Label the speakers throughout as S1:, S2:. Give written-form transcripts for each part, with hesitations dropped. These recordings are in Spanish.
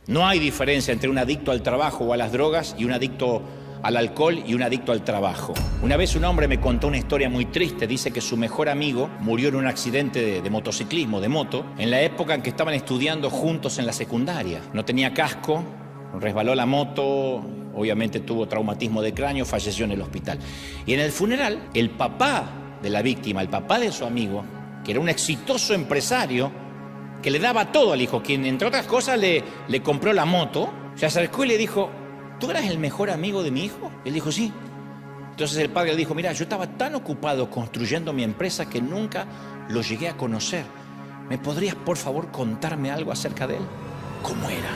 S1: No hay diferencia entre un adicto al trabajo o a las drogas y un adicto al alcohol y un adicto al trabajo. Una vez un hombre me contó una historia muy triste. Dice que su mejor amigo murió en un accidente de motociclismo, de moto, en la época en que estaban estudiando juntos en la secundaria. No tenía casco, resbaló la moto, obviamente tuvo traumatismo de cráneo, falleció en el hospital. Y en el funeral, el papá de la víctima, el papá de su amigo, que era un exitoso empresario, que le daba todo al hijo, quien entre otras cosas le compró la moto, se acercó y le dijo: ¿tú eras el mejor amigo de mi hijo? Él dijo: sí. Entonces el padre le dijo: mira, yo estaba tan ocupado construyendo mi empresa que nunca lo llegué a conocer. ¿Me podrías, por favor, contarme algo acerca de él? ¿Cómo era?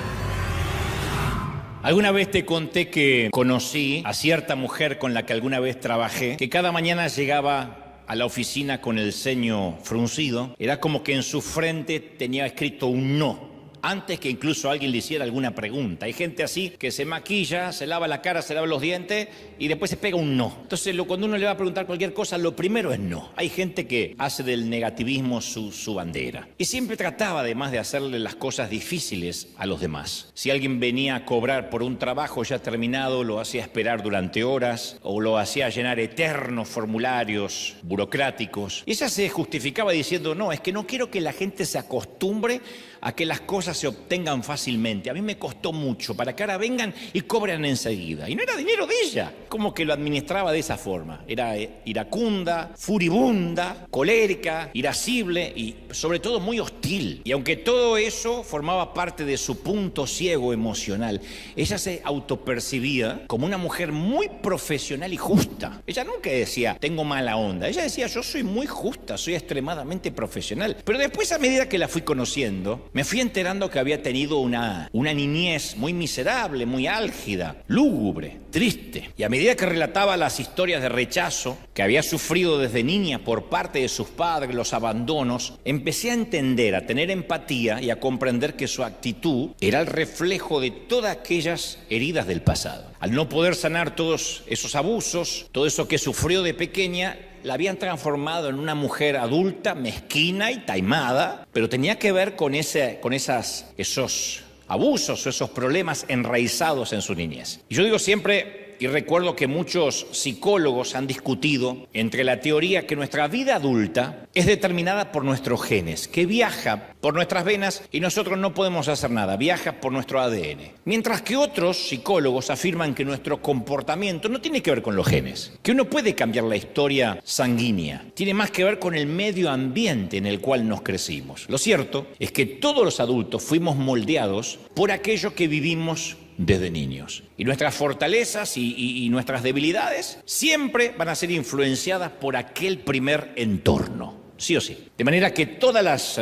S1: Alguna vez te conté que conocí a cierta mujer con la que alguna vez trabajé, que cada mañana llegaba a la oficina con el ceño fruncido. Era como que en su frente tenía escrito un no, antes que incluso alguien le hiciera alguna pregunta. Hay gente así que se maquilla, se lava la cara, se lava los dientes y después se pega un no. Entonces cuando uno le va a preguntar cualquier cosa, lo primero es no. Hay gente que hace del negativismo su bandera. Y siempre trataba además de hacerle las cosas difíciles a los demás. Si alguien venía a cobrar por un trabajo ya terminado, lo hacía esperar durante horas o lo hacía llenar eternos formularios burocráticos. Y ella se justificaba diciendo: no, es que no quiero que la gente se acostumbre a que las cosas se obtengan fácilmente. A mí me costó mucho para que ahora vengan y cobren enseguida. Y no era dinero de ella. Como que lo administraba de esa forma. Era iracunda, furibunda, colérica, irascible y sobre todo muy hostil. Y aunque todo eso formaba parte de su punto ciego emocional, ella se autopercibía como una mujer muy profesional y justa. Ella nunca decía: tengo mala onda. Ella decía: yo soy muy justa, soy extremadamente profesional. Pero después, a medida que la fui conociendo, me fui enterando que había tenido una niñez muy miserable, muy álgida, lúgubre, triste. Y a medida que relataba las historias de rechazo que había sufrido desde niña por parte de sus padres, los abandonos, empecé a entender, a tener empatía y a comprender que su actitud era el reflejo de todas aquellas heridas del pasado. Al no poder sanar todos esos abusos, todo eso que sufrió de pequeña, la habían transformado en una mujer adulta, mezquina y taimada, pero tenía que ver con esos abusos o esos problemas enraizados en su niñez. Y yo digo siempre, y recuerdo que muchos psicólogos han discutido entre la teoría que nuestra vida adulta es determinada por nuestros genes, que viaja por nuestras venas y nosotros no podemos hacer nada, viaja por nuestro ADN. Mientras que otros psicólogos afirman que nuestro comportamiento no tiene que ver con los genes, que uno puede cambiar la historia sanguínea, tiene más que ver con el medio ambiente en el cual nos crecimos. Lo cierto es que todos los adultos fuimos moldeados por aquello que vivimos desde niños. Y nuestras fortalezas y nuestras debilidades siempre van a ser influenciadas por aquel primer entorno, sí o sí. De manera que todas las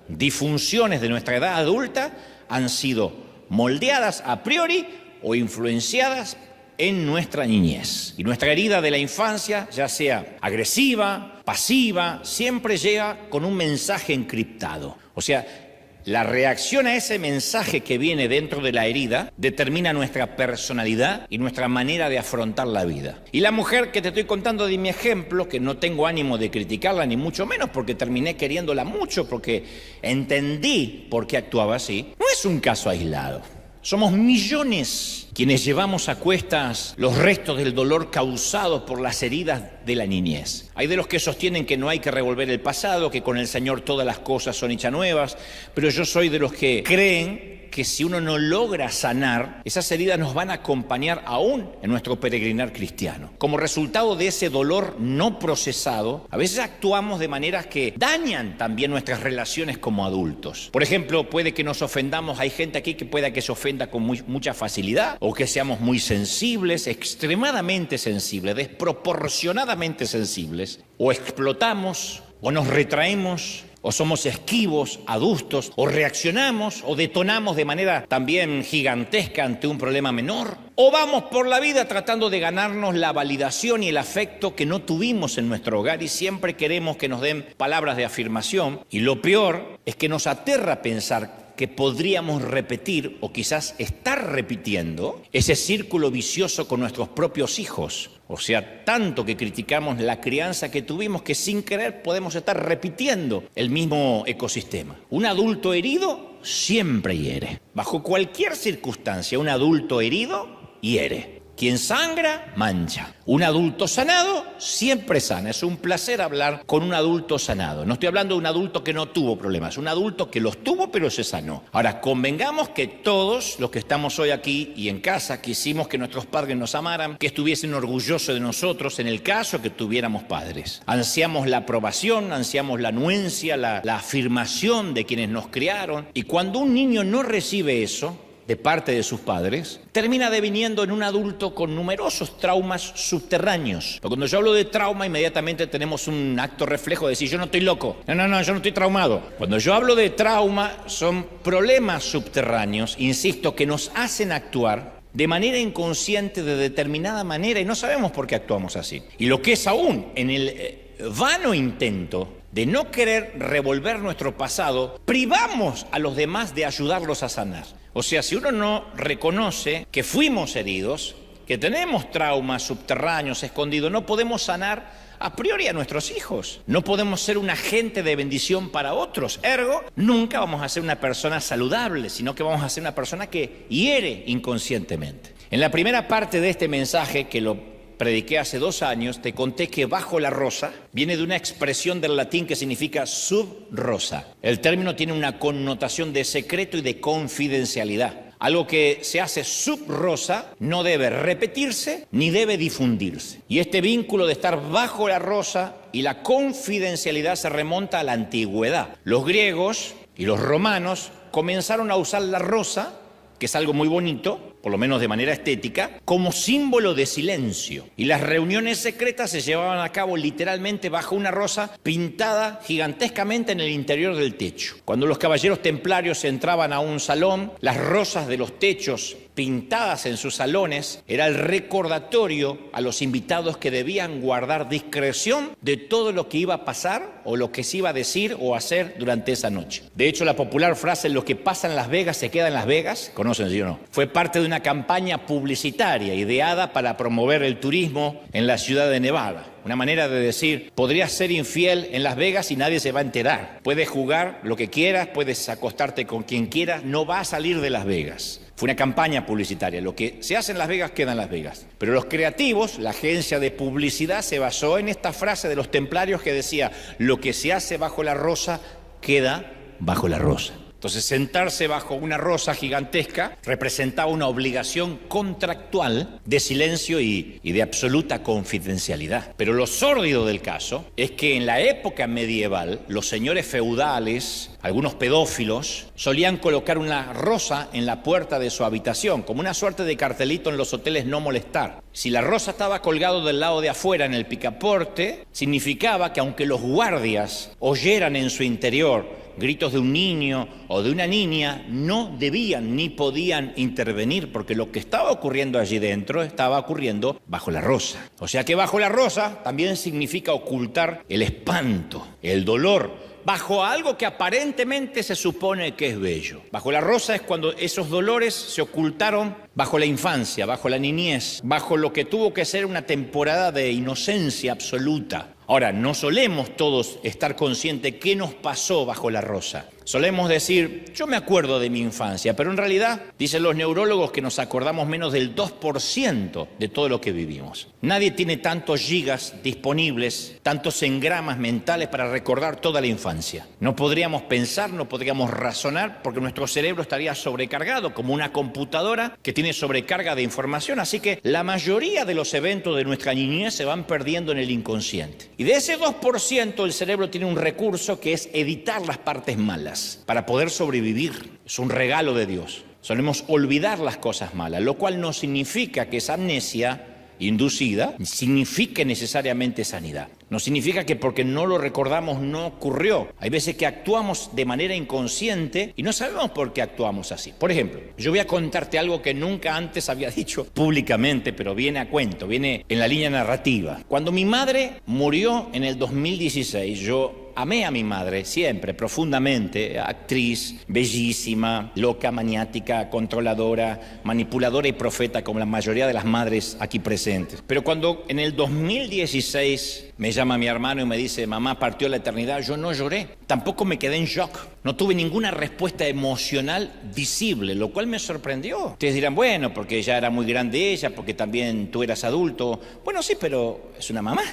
S1: disfunciones de nuestra edad adulta han sido moldeadas a priori o influenciadas en nuestra niñez. Y nuestra herida de la infancia, ya sea agresiva, pasiva, siempre llega con un mensaje encriptado. O sea, la reacción a ese mensaje que viene dentro de la herida determina nuestra personalidad y nuestra manera de afrontar la vida. Y la mujer que te estoy contando de mi ejemplo, que no tengo ánimo de criticarla ni mucho menos porque terminé queriéndola mucho, porque entendí por qué actuaba así, no es un caso aislado. Somos millones quienes llevamos a cuestas los restos del dolor causado por las heridas de la niñez. Hay de los que sostienen que no hay que revolver el pasado, que con el Señor todas las cosas son hechas nuevas, pero yo soy de los que creen que si uno no logra sanar, esas heridas nos van a acompañar aún en nuestro peregrinar cristiano. Como resultado de ese dolor no procesado, a veces actuamos de maneras que dañan también nuestras relaciones como adultos. Por ejemplo, puede que nos ofendamos, hay gente aquí que pueda que se ofenda con mucha facilidad, o que seamos muy sensibles, extremadamente sensibles, desproporcionadamente sensibles, o explotamos, o nos retraemos, o somos esquivos, adustos, o reaccionamos o detonamos de manera también gigantesca ante un problema menor, o vamos por la vida tratando de ganarnos la validación y el afecto que no tuvimos en nuestro hogar y siempre queremos que nos den palabras de afirmación. Y lo peor es que nos aterra pensar que podríamos repetir o quizás estar repitiendo ese círculo vicioso con nuestros propios hijos. O sea, tanto que criticamos la crianza que tuvimos que sin querer podemos estar repitiendo el mismo ecosistema. Un adulto herido siempre hiere. Bajo cualquier circunstancia, un adulto herido hiere. Quien sangra, mancha. Un adulto sanado siempre sana. Es un placer hablar con un adulto sanado. No estoy hablando de un adulto que no tuvo problemas, un adulto que los tuvo pero se sanó. Ahora, convengamos que todos los que estamos hoy aquí y en casa quisimos que nuestros padres nos amaran, que estuviesen orgullosos de nosotros en el caso que tuviéramos padres. Ansiamos la aprobación, ansiamos la anuencia, la afirmación de quienes nos criaron. Y cuando un niño no recibe eso de parte de sus padres, termina deviniendo en un adulto con numerosos traumas subterráneos. Porque cuando yo hablo de trauma, inmediatamente tenemos un acto reflejo de decir, yo no estoy loco. No, yo no estoy traumado. Cuando yo hablo de trauma, son problemas subterráneos, insisto, que nos hacen actuar de manera inconsciente, de determinada manera, y no sabemos por qué actuamos así. Y lo que es aún, en el vano intento de no querer revolver nuestro pasado, privamos a los demás de ayudarlos a sanar. O sea, si uno no reconoce que fuimos heridos, que tenemos traumas subterráneos escondidos, no podemos sanar a priori a nuestros hijos. No podemos ser un agente de bendición para otros. Ergo, nunca vamos a ser una persona saludable, sino que vamos a ser una persona que hiere inconscientemente. En la primera parte de este mensaje, que lo prediqué hace 2 años, te conté que bajo la rosa viene de una expresión del latín que significa sub rosa. El término tiene una connotación de secreto y de confidencialidad. Algo que se hace sub rosa no debe repetirse ni debe difundirse. Y este vínculo de estar bajo la rosa y la confidencialidad se remonta a la antigüedad. Los griegos y los romanos comenzaron a usar la rosa, que es algo muy bonito, por lo menos de manera estética, como símbolo de silencio. Y las reuniones secretas se llevaban a cabo literalmente bajo una rosa pintada gigantescamente en el interior del techo. Cuando los caballeros templarios entraban a un salón, las rosas de los techos pintadas en sus salones era el recordatorio a los invitados que debían guardar discreción de todo lo que iba a pasar o lo que se iba a decir o hacer durante esa noche. De hecho, la popular frase "lo que pasa en Las Vegas se queda en Las Vegas", ¿conocen, sí o no?, fue parte de una campaña publicitaria ideada para promover el turismo en la ciudad de Nevada. Una manera de decir, podrías ser infiel en Las Vegas y nadie se va a enterar. Puedes jugar lo que quieras, puedes acostarte con quien quieras, no va a salir de Las Vegas. Fue una campaña publicitaria. Lo que se hace en Las Vegas queda en Las Vegas. Pero los creativos, la agencia de publicidad, se basó en esta frase de los templarios que decía, lo que se hace bajo la rosa queda bajo la rosa. Entonces, sentarse bajo una rosa gigantesca representaba una obligación contractual de silencio y de absoluta confidencialidad. Pero lo sórdido del caso es que en la época medieval, los señores feudales, algunos pedófilos, solían colocar una rosa en la puerta de su habitación, como una suerte de cartelito en los hoteles "no molestar". Si la rosa estaba colgado del lado de afuera en el picaporte, significaba que aunque los guardias oyeran en su interior gritos de un niño o de una niña, no debían ni podían intervenir, porque lo que estaba ocurriendo allí dentro estaba ocurriendo bajo la rosa. O sea que bajo la rosa también significa ocultar el espanto, el dolor, bajo algo que aparentemente se supone que es bello. Bajo la rosa es cuando esos dolores se ocultaron bajo la infancia, bajo la niñez, bajo lo que tuvo que ser una temporada de inocencia absoluta. Ahora, no solemos todos estar conscientes qué nos pasó bajo la rosa. Solemos decir, yo me acuerdo de mi infancia, pero en realidad, dicen los neurólogos, que nos acordamos menos del 2% de todo lo que vivimos. Nadie tiene tantos gigas disponibles, tantos engramas mentales para recordar toda la infancia. No podríamos pensar, no podríamos razonar, porque nuestro cerebro estaría sobrecargado como una computadora que tiene sobrecarga de información. Así que la mayoría de los eventos de nuestra niñez se van perdiendo en el inconsciente. Y de ese 2%, el cerebro tiene un recurso que es editar las partes malas para poder sobrevivir. Es un regalo de Dios. Solemos olvidar las cosas malas, lo cual no significa que esa amnesia inducida signifique necesariamente sanidad. No significa que porque no lo recordamos no ocurrió. Hay veces que actuamos de manera inconsciente y no sabemos por qué actuamos así. Por ejemplo, yo voy a contarte algo que nunca antes había dicho públicamente, pero viene a cuento, viene en la línea narrativa. Cuando mi madre murió en el 2016, yo yo amé a mi madre siempre, profundamente, actriz, bellísima, loca, maniática, controladora, manipuladora y profeta, como la mayoría de las madres aquí presentes. Pero cuando en el 2016 me llama mi hermano y me dice, mamá partió a la eternidad, yo no lloré, tampoco me quedé en shock, no tuve ninguna respuesta emocional visible, lo cual me sorprendió. Ustedes dirán, bueno, porque ya era muy grande ella, porque también tú eras adulto. Bueno, sí, pero es una mamá.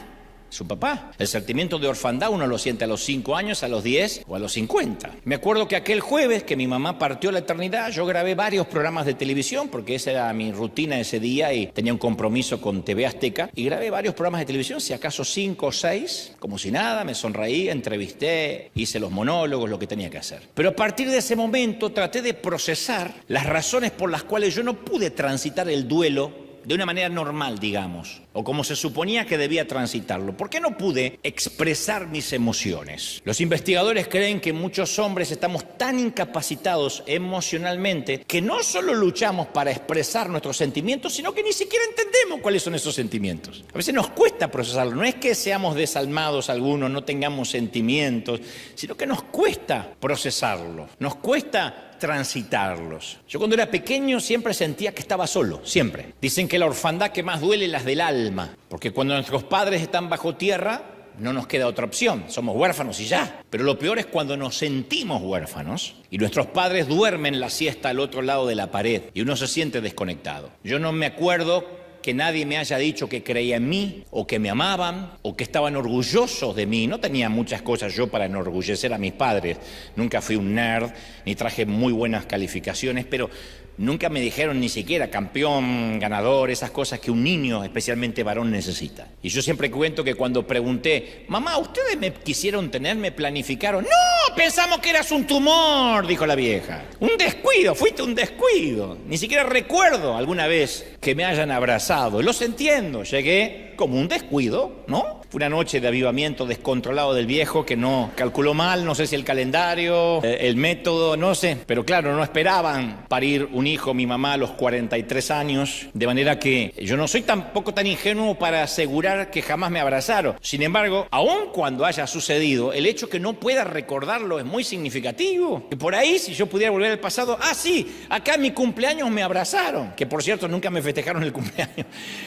S1: Su papá. El sentimiento de orfandad uno lo siente a los 5 años, a los 10 o a los 50. Me acuerdo que aquel jueves que mi mamá partió a la eternidad, yo grabé varios programas de televisión, porque esa era mi rutina ese día y tenía un compromiso con TV Azteca, y grabé varios programas de televisión, si acaso 5 o 6, como si nada, me sonreí, entrevisté, hice los monólogos, lo que tenía que hacer. Pero a partir de ese momento traté de procesar las razones por las cuales yo no pude transitar el duelo de una manera normal, digamos, o como se suponía que debía transitarlo. ¿Por qué no pude expresar mis emociones? Los investigadores creen que muchos hombres estamos tan incapacitados emocionalmente que no solo luchamos para expresar nuestros sentimientos, sino que ni siquiera entendemos cuáles son esos sentimientos. A veces nos cuesta procesarlo. No es que seamos desalmados algunos, no tengamos sentimientos, sino que nos cuesta procesarlo, nos cuesta transitarlos. Yo cuando era pequeño siempre sentía que estaba solo, siempre. Dicen que la orfandad que más duele es la del alma, porque cuando nuestros padres están bajo tierra, no nos queda otra opción, somos huérfanos y ya. Pero lo peor es cuando nos sentimos huérfanos y nuestros padres duermen la siesta al otro lado de la pared y uno se siente desconectado. Yo no me acuerdo que nadie me haya dicho que creía en mí, o que me amaban, o que estaban orgullosos de mí. No tenía muchas cosas yo para enorgullecer a mis padres. Nunca fui un nerd, ni traje muy buenas calificaciones, pero nunca me dijeron ni siquiera campeón, ganador, esas cosas que un niño, especialmente varón, necesita. Y yo siempre cuento que cuando pregunté, mamá, ¿ustedes me quisieron tener, me planificaron? ¡No! Pensamos que eras un tumor, dijo la vieja. Un descuido, fuiste un descuido. Ni siquiera recuerdo alguna vez que me hayan abrazado. Los entiendo, llegué como un descuido, ¿no? Fue una noche de avivamiento descontrolado del viejo que no calculó mal, no sé si el calendario, el método, no sé. Pero claro, no esperaban parir un hijo, mi mamá, a los 43 años. De manera que yo no soy tampoco tan ingenuo para asegurar que jamás me abrazaron. Sin embargo, aun cuando haya sucedido, el hecho que no pueda recordarlo es muy significativo. Que por ahí, si yo pudiera volver al pasado, sí, acá en mi cumpleaños me abrazaron. Que por cierto, nunca me festejaron el cumpleaños.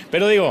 S1: Pero digo,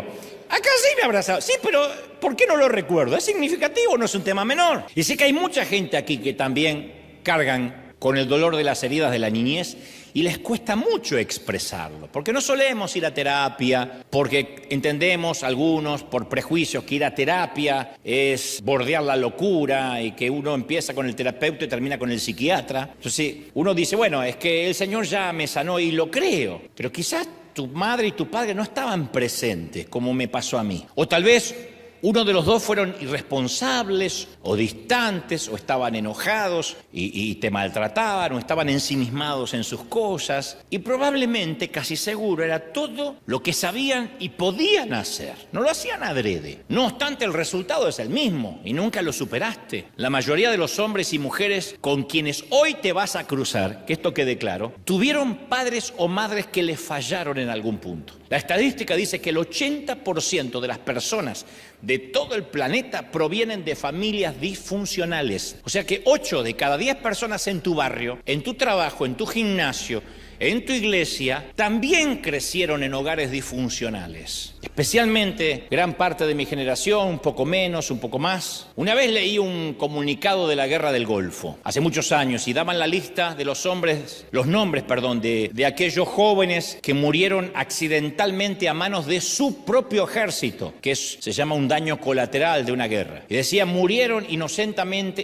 S1: acá sí me abrazaron. Sí, pero ¿por qué no lo recuerdo? ¿Es significativo? No es un tema menor. Y sé que hay mucha gente aquí que también cargan con el dolor de las heridas de la niñez y les cuesta mucho expresarlo. Porque no solemos ir a terapia, porque entendemos algunos por prejuicios que ir a terapia es bordear la locura y que uno empieza con el terapeuta y termina con el psiquiatra. Entonces uno dice, bueno, es que el Señor ya me sanó y lo creo, pero quizás tu madre y tu padre no estaban presentes como me pasó a mí. O tal vez uno de los dos fueron irresponsables o distantes o estaban enojados y te maltrataban o estaban ensimismados en sus cosas y probablemente, casi seguro, era todo lo que sabían y podían hacer. No lo hacían adrede. No obstante, el resultado es el mismo y nunca lo superaste. La mayoría de los hombres y mujeres con quienes hoy te vas a cruzar, que esto quede claro, tuvieron padres o madres que les fallaron en algún punto. La estadística dice que el 80% de las personas de todo el planeta provienen de familias disfuncionales. O sea que 8 de cada 10 personas en tu barrio, en tu trabajo, en tu gimnasio, en tu iglesia, también crecieron en hogares disfuncionales. Especialmente gran parte de mi generación, un poco menos, un poco más. Una vez leí un comunicado de la Guerra del Golfo, hace muchos años, y daban la lista de los nombres de aquellos jóvenes que murieron accidentalmente a manos de su propio ejército, que se llama un daño colateral de una guerra. Y decía, murieron inocentemente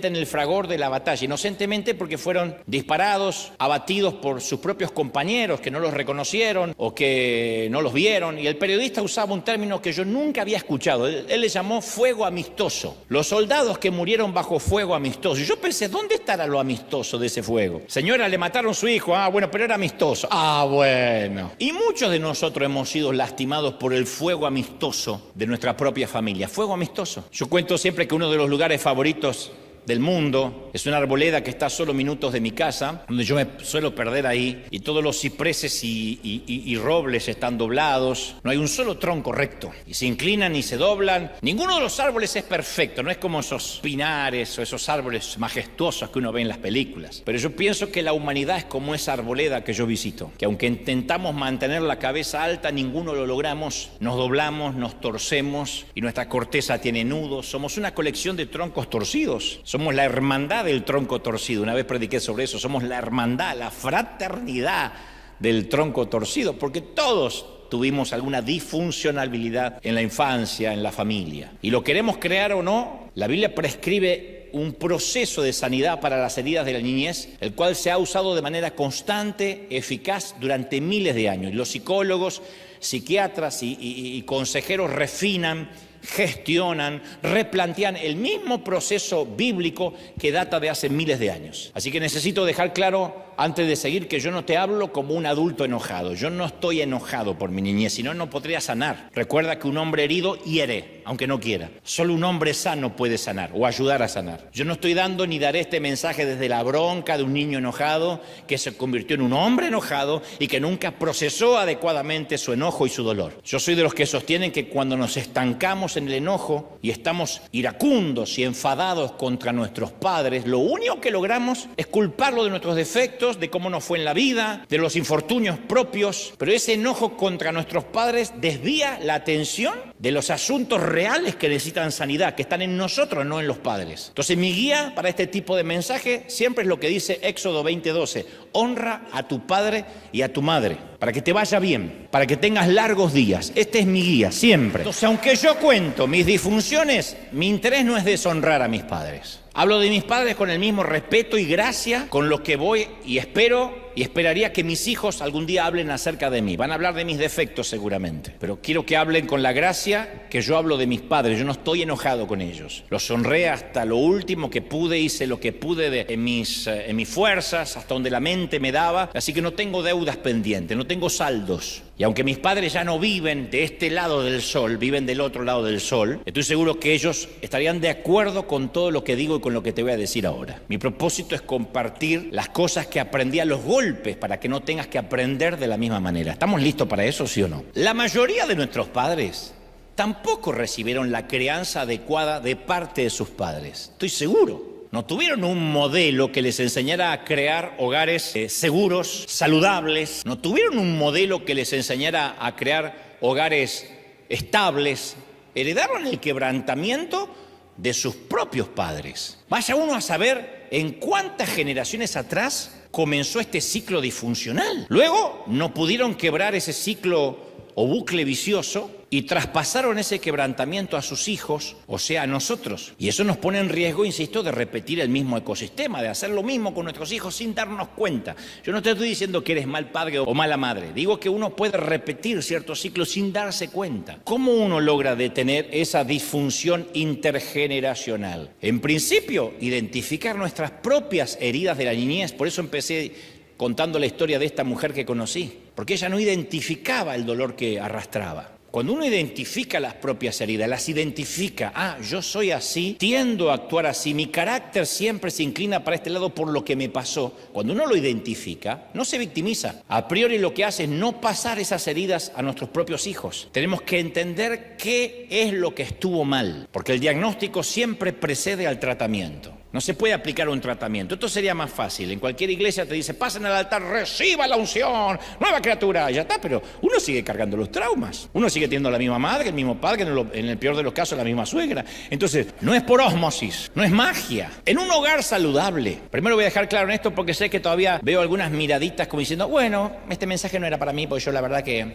S1: en el fragor de la batalla. Inocentemente porque fueron disparados, abatidos por sus propios compañeros que no los reconocieron o que no los vieron. Y el periodista usaba un término que yo nunca había escuchado. Él le llamó fuego amistoso. Los soldados que murieron bajo fuego amistoso. Y yo pensé, ¿dónde estará lo amistoso de ese fuego? Señora, le mataron a su hijo. Bueno, pero era amistoso. Bueno. Y muchos de nosotros hemos sido lastimados por el fuego amistoso de nuestra propia familia. Fuego amistoso. Yo cuento siempre que uno de los lugares favoritos del mundo. Es una arboleda que está a solo minutos de mi casa, donde yo me suelo perder ahí, y todos los cipreses y robles están doblados. No hay un solo tronco recto, y se inclinan y se doblan. Ninguno de los árboles es perfecto, no es como esos pinares o esos árboles majestuosos que uno ve en las películas. Pero yo pienso que la humanidad es como esa arboleda que yo visito, que aunque intentamos mantener la cabeza alta, ninguno lo logramos. Nos doblamos, nos torcemos, y nuestra corteza tiene nudos. Somos una colección de troncos torcidos. Somos la hermandad del tronco torcido. Una vez prediqué sobre eso. Somos la hermandad, la fraternidad del tronco torcido, porque todos tuvimos alguna disfuncionalidad en la infancia, en la familia. Y lo queremos crear o no, la Biblia prescribe un proceso de sanidad para las heridas de la niñez, el cual se ha usado de manera constante, eficaz durante miles de años. Los psicólogos, psiquiatras y consejeros refinan, gestionan, replantean el mismo proceso bíblico que data de hace miles de años. Así que necesito dejar claro, antes de seguir, que yo no te hablo como un adulto enojado. Yo no estoy enojado por mi niñez, si no, no podría sanar. Recuerda que un hombre herido hiere, aunque no quiera. Solo un hombre sano puede sanar o ayudar a sanar. Yo no estoy dando ni daré este mensaje desde la bronca de un niño enojado que se convirtió en un hombre enojado y que nunca procesó adecuadamente su enojo y su dolor. Yo soy de los que sostienen que cuando nos estancamos en el enojo y estamos iracundos y enfadados contra nuestros padres, lo único que logramos es culparlo de nuestros defectos, de cómo nos fue en la vida, de los infortunios propios, pero ese enojo contra nuestros padres desvía la atención de los asuntos reales que necesitan sanidad, que están en nosotros, no en los padres. Entonces mi guía para este tipo de mensaje siempre es lo que dice Éxodo 20:12: honra a tu padre y a tu madre, para que te vaya bien, para que tengas largos días. Este es mi guía, siempre. Entonces, aunque yo cuento mis disfunciones, mi interés no es deshonrar a mis padres. Hablo de mis padres con el mismo respeto y gracia con lo que voy y espero y esperaría que mis hijos algún día hablen acerca de mí. Van a hablar de mis defectos seguramente, pero quiero que hablen con la gracia que yo hablo de mis padres. Yo no estoy enojado con ellos. Los honré hasta lo último que pude, hice lo que pude en mis fuerzas, hasta donde la mente me daba, así que no tengo deudas pendientes, no tengo saldos. Y aunque mis padres ya no viven de este lado del sol, viven del otro lado del sol, estoy seguro que ellos estarían de acuerdo con todo lo que digo y con lo que te voy a decir ahora. Mi propósito es compartir las cosas que aprendí a los golpes para que no tengas que aprender de la misma manera. ¿Estamos listos para eso, sí o no? La mayoría de nuestros padres tampoco recibieron la crianza adecuada de parte de sus padres. Estoy seguro. No tuvieron un modelo que les enseñara a crear hogares seguros, saludables. No tuvieron un modelo que les enseñara a crear hogares estables. Heredaron el quebrantamiento de sus propios padres. Vaya uno a saber en cuántas generaciones atrás comenzó este ciclo disfuncional. Luego no pudieron quebrar ese ciclo o bucle vicioso y traspasaron ese quebrantamiento a sus hijos, o sea, a nosotros. Y eso nos pone en riesgo, insisto, de repetir el mismo ecosistema, de hacer lo mismo con nuestros hijos sin darnos cuenta. Yo no te estoy diciendo que eres mal padre o mala madre. Digo que uno puede repetir ciertos ciclos sin darse cuenta. ¿Cómo uno logra detener esa disfunción intergeneracional? En principio, identificar nuestras propias heridas de la niñez. Por eso empecé contando la historia de esta mujer que conocí, porque ella no identificaba el dolor que arrastraba. Cuando uno identifica las propias heridas, las identifica, yo soy así, tiendo a actuar así, mi carácter siempre se inclina para este lado por lo que me pasó. Cuando uno lo identifica, no se victimiza. A priori lo que hace es no pasar esas heridas a nuestros propios hijos. Tenemos que entender qué es lo que estuvo mal, porque el diagnóstico siempre precede al tratamiento. No se puede aplicar un tratamiento. Esto sería más fácil. En cualquier iglesia te dice, pasen al altar, reciba la unción, nueva criatura, ya está. Pero uno sigue cargando los traumas. Uno sigue teniendo la misma madre, el mismo padre, en el peor de los casos la misma suegra. Entonces, no es por ósmosis, no es magia. En un hogar saludable. Primero voy a dejar claro en esto porque sé que todavía veo algunas miraditas como diciendo, bueno, este mensaje no era para mí porque yo la verdad que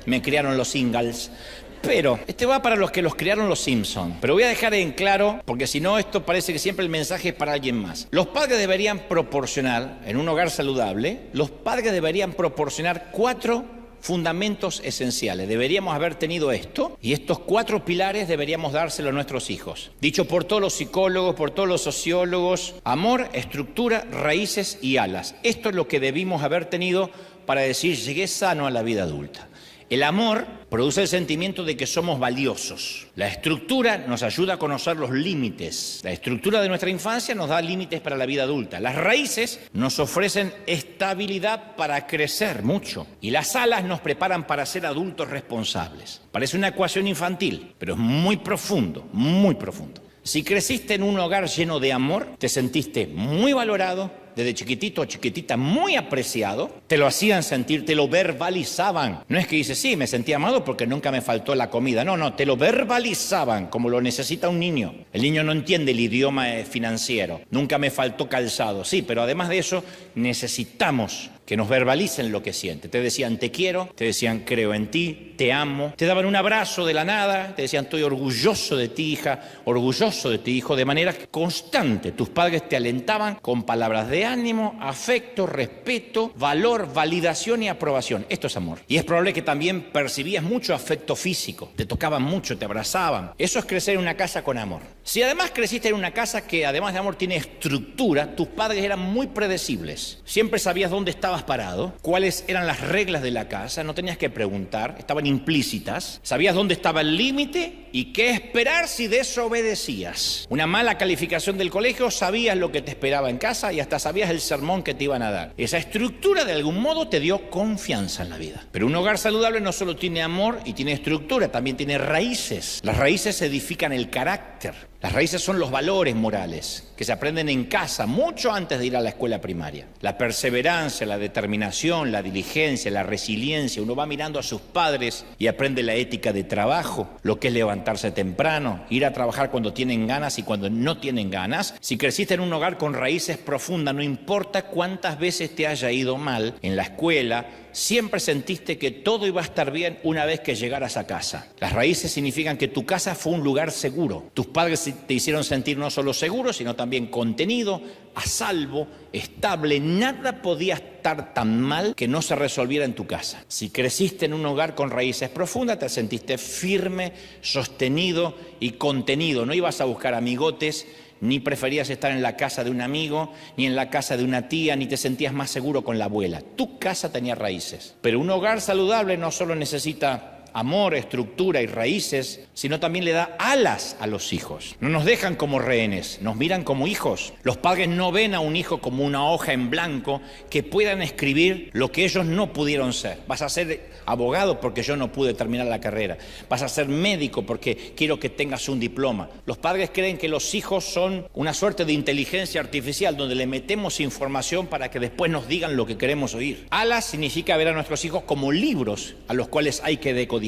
S1: me criaron los singles. Pero este va para los que los criaron los Simpson. Pero voy a dejar en claro, porque si no esto parece que siempre el mensaje es para alguien más. Los padres deberían proporcionar, en un hogar saludable, los padres deberían proporcionar 4 fundamentos esenciales. Deberíamos haber tenido esto, y estos 4 pilares deberíamos dárselo a nuestros hijos. Dicho por todos los psicólogos, por todos los sociólogos: amor, estructura, raíces y alas. Esto es lo que debimos haber tenido para decir, llegué sano a la vida adulta. El amor produce el sentimiento de que somos valiosos. La estructura nos ayuda a conocer los límites. La estructura de nuestra infancia nos da límites para la vida adulta. Las raíces nos ofrecen estabilidad para crecer mucho. Y las alas nos preparan para ser adultos responsables. Parece una ecuación infantil, pero es muy profundo, muy profundo. Si creciste en un hogar lleno de amor, te sentiste muy valorado, desde chiquitito o chiquitita muy apreciado, te lo hacían sentir, te lo verbalizaban. No es que dices, sí, me sentí amado porque nunca me faltó la comida. No, te lo verbalizaban como lo necesita un niño. El niño no entiende el idioma financiero. Nunca me faltó calzado. Sí, pero además de eso, necesitamos que nos verbalicen lo que siente. Te decían te quiero, te decían creo en ti, te amo, te daban un abrazo de la nada, te decían estoy orgulloso de ti hija, orgulloso de ti hijo, de manera constante. Tus padres te alentaban con palabras de ánimo, afecto, respeto, valor, validación y aprobación. Esto es amor. Y es probable que también percibías mucho afecto físico, te tocaban mucho, te abrazaban. Eso es crecer en una casa con amor. Si además creciste en una casa que además de amor tiene estructura, tus padres eran muy predecibles. Siempre sabías dónde estabas parado, cuáles eran las reglas de la casa, no tenías que preguntar, estaban implícitas, sabías dónde estaba el límite y qué esperar si desobedecías. Una mala calificación del colegio, sabías lo que te esperaba en casa y hasta sabías el sermón que te iban a dar. Esa estructura de algún modo te dio confianza en la vida. Pero un hogar saludable no solo tiene amor y tiene estructura, también tiene raíces. Las raíces edifican el carácter. Las raíces son los valores morales que se aprenden en casa mucho antes de ir a la escuela primaria. La perseverancia, la determinación, la diligencia, la resiliencia. Uno va mirando a sus padres y aprende la ética de trabajo, lo que es levantarse temprano, ir a trabajar cuando tienen ganas y cuando no tienen ganas. Si creciste en un hogar con raíces profundas, no importa cuántas veces te haya ido mal en la escuela, siempre sentiste que todo iba a estar bien una vez que llegaras a casa. Las raíces significan que tu casa fue un lugar seguro. Tus padres te hicieron sentir no solo seguro, sino también contenido, a salvo, estable. Nada podía estar tan mal que no se resolviera en tu casa. Si creciste en un hogar con raíces profundas, te sentiste firme, sostenido y contenido. No ibas a buscar amigotes, ni preferías estar en la casa de un amigo, ni en la casa de una tía, ni te sentías más seguro con la abuela. Tu casa tenía raíces. Pero un hogar saludable no solo necesita amor, estructura y raíces, sino también le da alas a los hijos. No nos dejan como rehenes, nos miran como hijos. Los padres no ven a un hijo como una hoja en blanco que puedan escribir lo que ellos no pudieron ser. Vas a ser abogado porque yo no pude terminar la carrera. Vas a ser médico porque quiero que tengas un diploma. Los padres creen que los hijos son una suerte de inteligencia artificial donde le metemos información para que después nos digan lo que queremos oír. Alas significa ver a nuestros hijos como libros a los cuales hay que decodificar,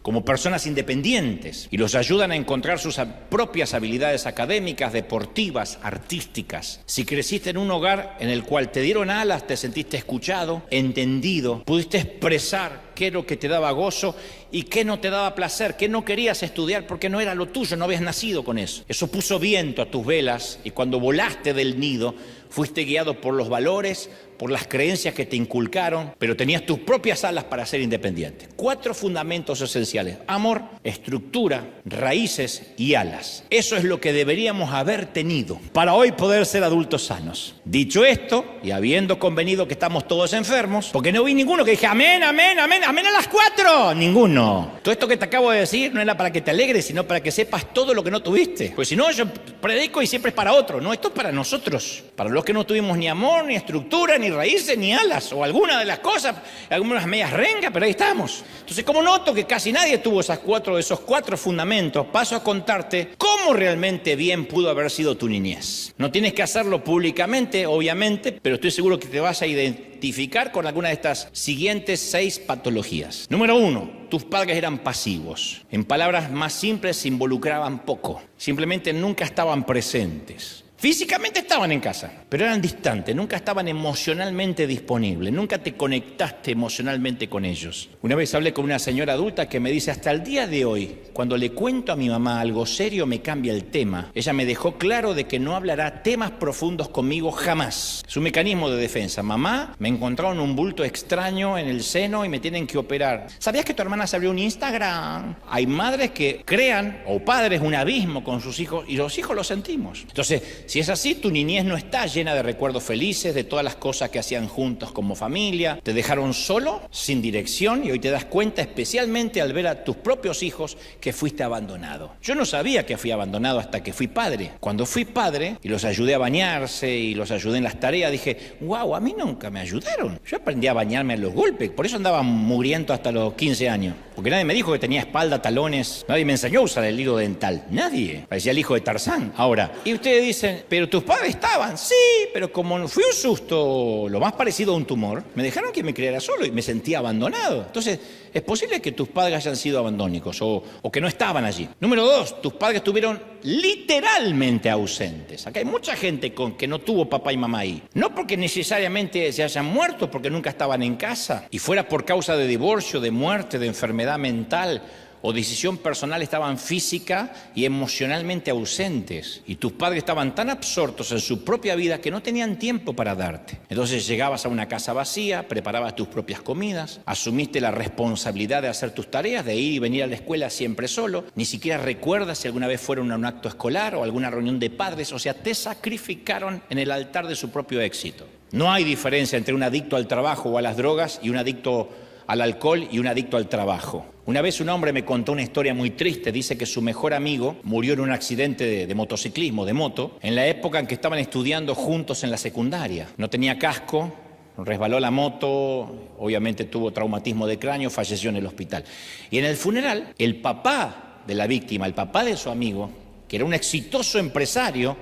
S1: como personas independientes, y los ayudan a encontrar sus propias habilidades académicas, deportivas, artísticas. Si creciste en un hogar en el cual te dieron alas, te sentiste escuchado, entendido, pudiste expresar qué es lo que te daba gozo y qué no te daba placer, qué no querías estudiar porque no era lo tuyo, no habías nacido con eso. Eso puso viento a tus velas y cuando volaste del nido, fuiste guiado por los valores, por las creencias que te inculcaron, pero tenías tus propias alas para ser independiente. 4 fundamentos esenciales: amor, estructura, raíces y alas. Eso es lo que deberíamos haber tenido para hoy poder ser adultos sanos. Dicho esto, y habiendo convenido que estamos todos enfermos, porque no vi ninguno que dije amén, amén, amén, amén a las 4. Ninguno. Todo esto que te acabo de decir no era para que te alegres, sino para que sepas todo lo que no tuviste. Pues si no, yo predico y siempre es para otro. No, esto es para nosotros, para los que no tuvimos ni amor, ni estructura, ni raíces, ni alas, o alguna de las cosas, algunas medias rengas, pero ahí estamos. Entonces, como noto que casi nadie tuvo esos 4 fundamentos, paso a contarte cómo realmente bien pudo haber sido tu niñez. No tienes que hacerlo públicamente, obviamente, pero estoy seguro que te vas a identificar con alguna de estas siguientes 6 patologías. Número 1, tus padres eran pasivos. En palabras más simples, se involucraban poco. Simplemente nunca estaban presentes. Físicamente estaban en casa, pero eran distantes, nunca estaban emocionalmente disponibles, nunca te conectaste emocionalmente con ellos. Una vez hablé con una señora adulta que me dice, hasta el día de hoy, cuando le cuento a mi mamá algo serio, me cambia el tema. Ella me dejó claro de que no hablará temas profundos conmigo jamás. Es un mecanismo de defensa. Mamá, me encontraron un bulto extraño en el seno y me tienen que operar. ¿Sabías que tu hermana se abrió un Instagram? Hay madres que crean, o padres, un abismo con sus hijos y los hijos lo sentimos. Entonces, Si es así, tu niñez no está llena de recuerdos felices, de todas las cosas que hacían juntos como familia. Te dejaron solo, sin dirección, y hoy te das cuenta, especialmente al ver a tus propios hijos, que fuiste abandonado. Yo no sabía que fui abandonado hasta que fui padre. Cuando fui padre y los ayudé a bañarse y los ayudé en las tareas, dije, wow, a mí nunca me ayudaron. Yo aprendí a bañarme a los golpes, por eso andaba mugriento hasta los 15 años. Porque nadie me dijo que tenía espalda, talones, nadie me enseñó a usar el hilo dental. Nadie. Parecía el hijo de Tarzán. Ahora, y ustedes dicen, pero tus padres estaban. Sí, pero como fui un susto, lo más parecido a un tumor, me dejaron que me criara solo y me sentía abandonado. Entonces, es posible que tus padres hayan sido abandónicos o que no estaban allí. Número 2, tus padres estuvieron literalmente ausentes. Acá hay mucha gente que no tuvo papá y mamá ahí. No porque necesariamente se hayan muerto, porque nunca estaban en casa. Y fuera por causa de divorcio, de muerte, de enfermedad mental o decisión personal, estaban física y emocionalmente ausentes. Y tus padres estaban tan absortos en su propia vida que no tenían tiempo para darte. Entonces llegabas a una casa vacía, preparabas tus propias comidas, asumiste la responsabilidad de hacer tus tareas, de ir y venir a la escuela siempre solo. Ni siquiera recuerdas si alguna vez fueron a un acto escolar o alguna reunión de padres. O sea, te sacrificaron en el altar de su propio éxito. No hay diferencia entre un adicto al trabajo o a las drogas y un adicto al alcohol y un adicto al trabajo. Una vez un hombre me contó una historia muy triste. Dice que su mejor amigo murió en un accidente de motociclismo, de moto, en la época en que estaban estudiando juntos en la secundaria. No tenía casco, resbaló la moto, obviamente tuvo traumatismo de cráneo, falleció en el hospital. Y en el funeral, el papá de la víctima, el papá de su amigo, que era un exitoso empresario,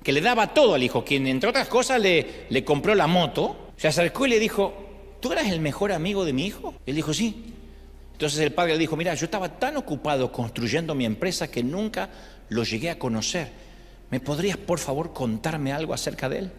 S1: que le daba todo al hijo, quien entre otras cosas le compró la moto, se acercó y le dijo, ¿tú eras el mejor amigo de mi hijo? Él dijo, sí. Entonces el padre le dijo, mira, yo estaba tan ocupado construyendo mi empresa que nunca lo llegué a conocer. ¿Me podrías, por favor, contarme algo acerca de él?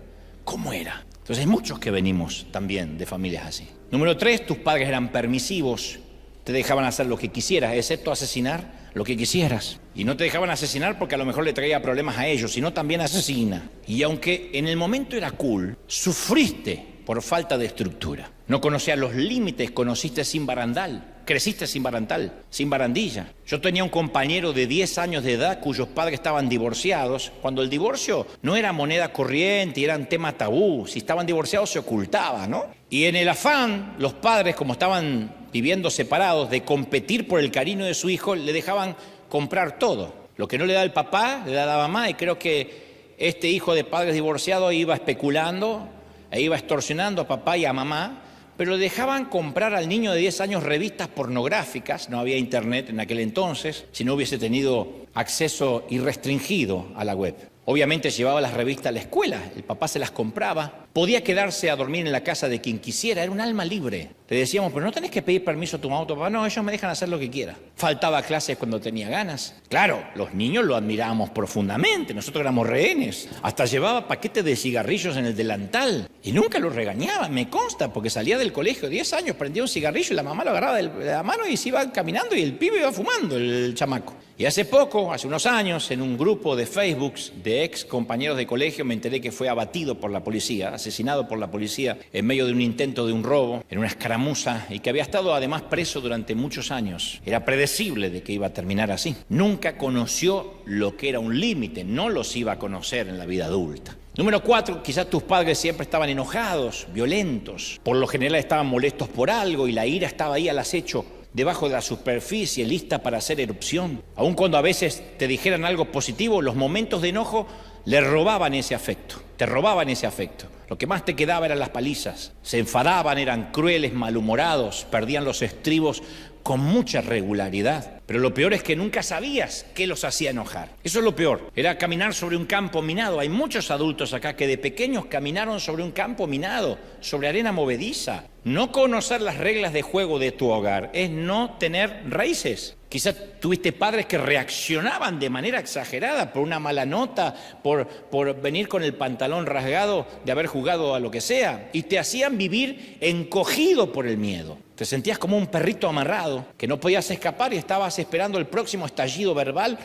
S1: ¿Cómo era? Entonces hay muchos que venimos también de familias así. Número 3, tus padres eran permisivos. Te dejaban hacer lo que quisieras, excepto asesinar lo que quisieras. Y no te dejaban asesinar porque a lo mejor le traía problemas a ellos, sino también asesina. Y aunque en el momento era cool, sufriste por falta de estructura. No conocías los límites, conociste sin barandal. Creciste sin barandal, sin barandilla. Yo tenía un compañero de 10 años de edad cuyos padres estaban divorciados, cuando el divorcio no era moneda corriente y era un tema tabú. Si estaban divorciados se ocultaba, ¿no? Y en el afán, los padres, como estaban viviendo separados, de competir por el cariño de su hijo, le dejaban comprar todo. Lo que no le da el papá, le da la mamá, y creo que este hijo de padres divorciados iba especulando e iba extorsionando a papá y a mamá, pero le dejaban comprar al niño de 10 años revistas pornográficas. No había internet en aquel entonces, si no hubiese tenido acceso irrestringido a la web. Obviamente llevaba las revistas a la escuela, el papá se las compraba, podía quedarse a dormir en la casa de quien quisiera, era un alma libre. Le decíamos, pero no tenés que pedir permiso a tu mamá o tu papá, no, ellos me dejan hacer lo que quiera. Faltaba a clases cuando tenía ganas. Claro, los niños lo admirábamos profundamente, nosotros éramos rehenes. Hasta llevaba paquetes de cigarrillos en el delantal y nunca lo regañaba, me consta, porque salía del colegio, 10 años, prendía un cigarrillo y la mamá lo agarraba de la mano y se iba caminando y el pibe iba fumando, el chamaco. Y hace poco, hace unos años, en un grupo de Facebook de ex compañeros de colegio, me enteré que fue abatido por la policía, asesinado por la policía en medio de un intento de un robo, en una escaramuza, y que había estado además preso durante muchos años. Era predecible de que iba a terminar así. Nunca conoció lo que era un límite, no los iba a conocer en la vida adulta. Número 4, quizás tus padres siempre estaban enojados, violentos. Por lo general estaban molestos por algo y la ira estaba ahí al acecho, debajo de la superficie, lista para hacer erupción. Aun cuando a veces te dijeran algo positivo, los momentos de enojo le robaban ese afecto, te robaban ese afecto. Lo que más te quedaba eran las palizas. Se enfadaban, eran crueles, malhumorados, perdían los estribos con mucha regularidad. Pero lo peor es que nunca sabías qué los hacía enojar. Eso es lo peor. Era caminar sobre un campo minado. Hay muchos adultos acá que de pequeños caminaron sobre un campo minado, sobre arena movediza. No conocer las reglas de juego de tu hogar es no tener raíces. Quizás tuviste padres que reaccionaban de manera exagerada por una mala nota, por venir con el pantalón rasgado de haber jugado a lo que sea, y te hacían vivir encogido por el miedo. Te sentías como un perrito amarrado, que no podías escapar y estabas esperando el próximo estallido verbal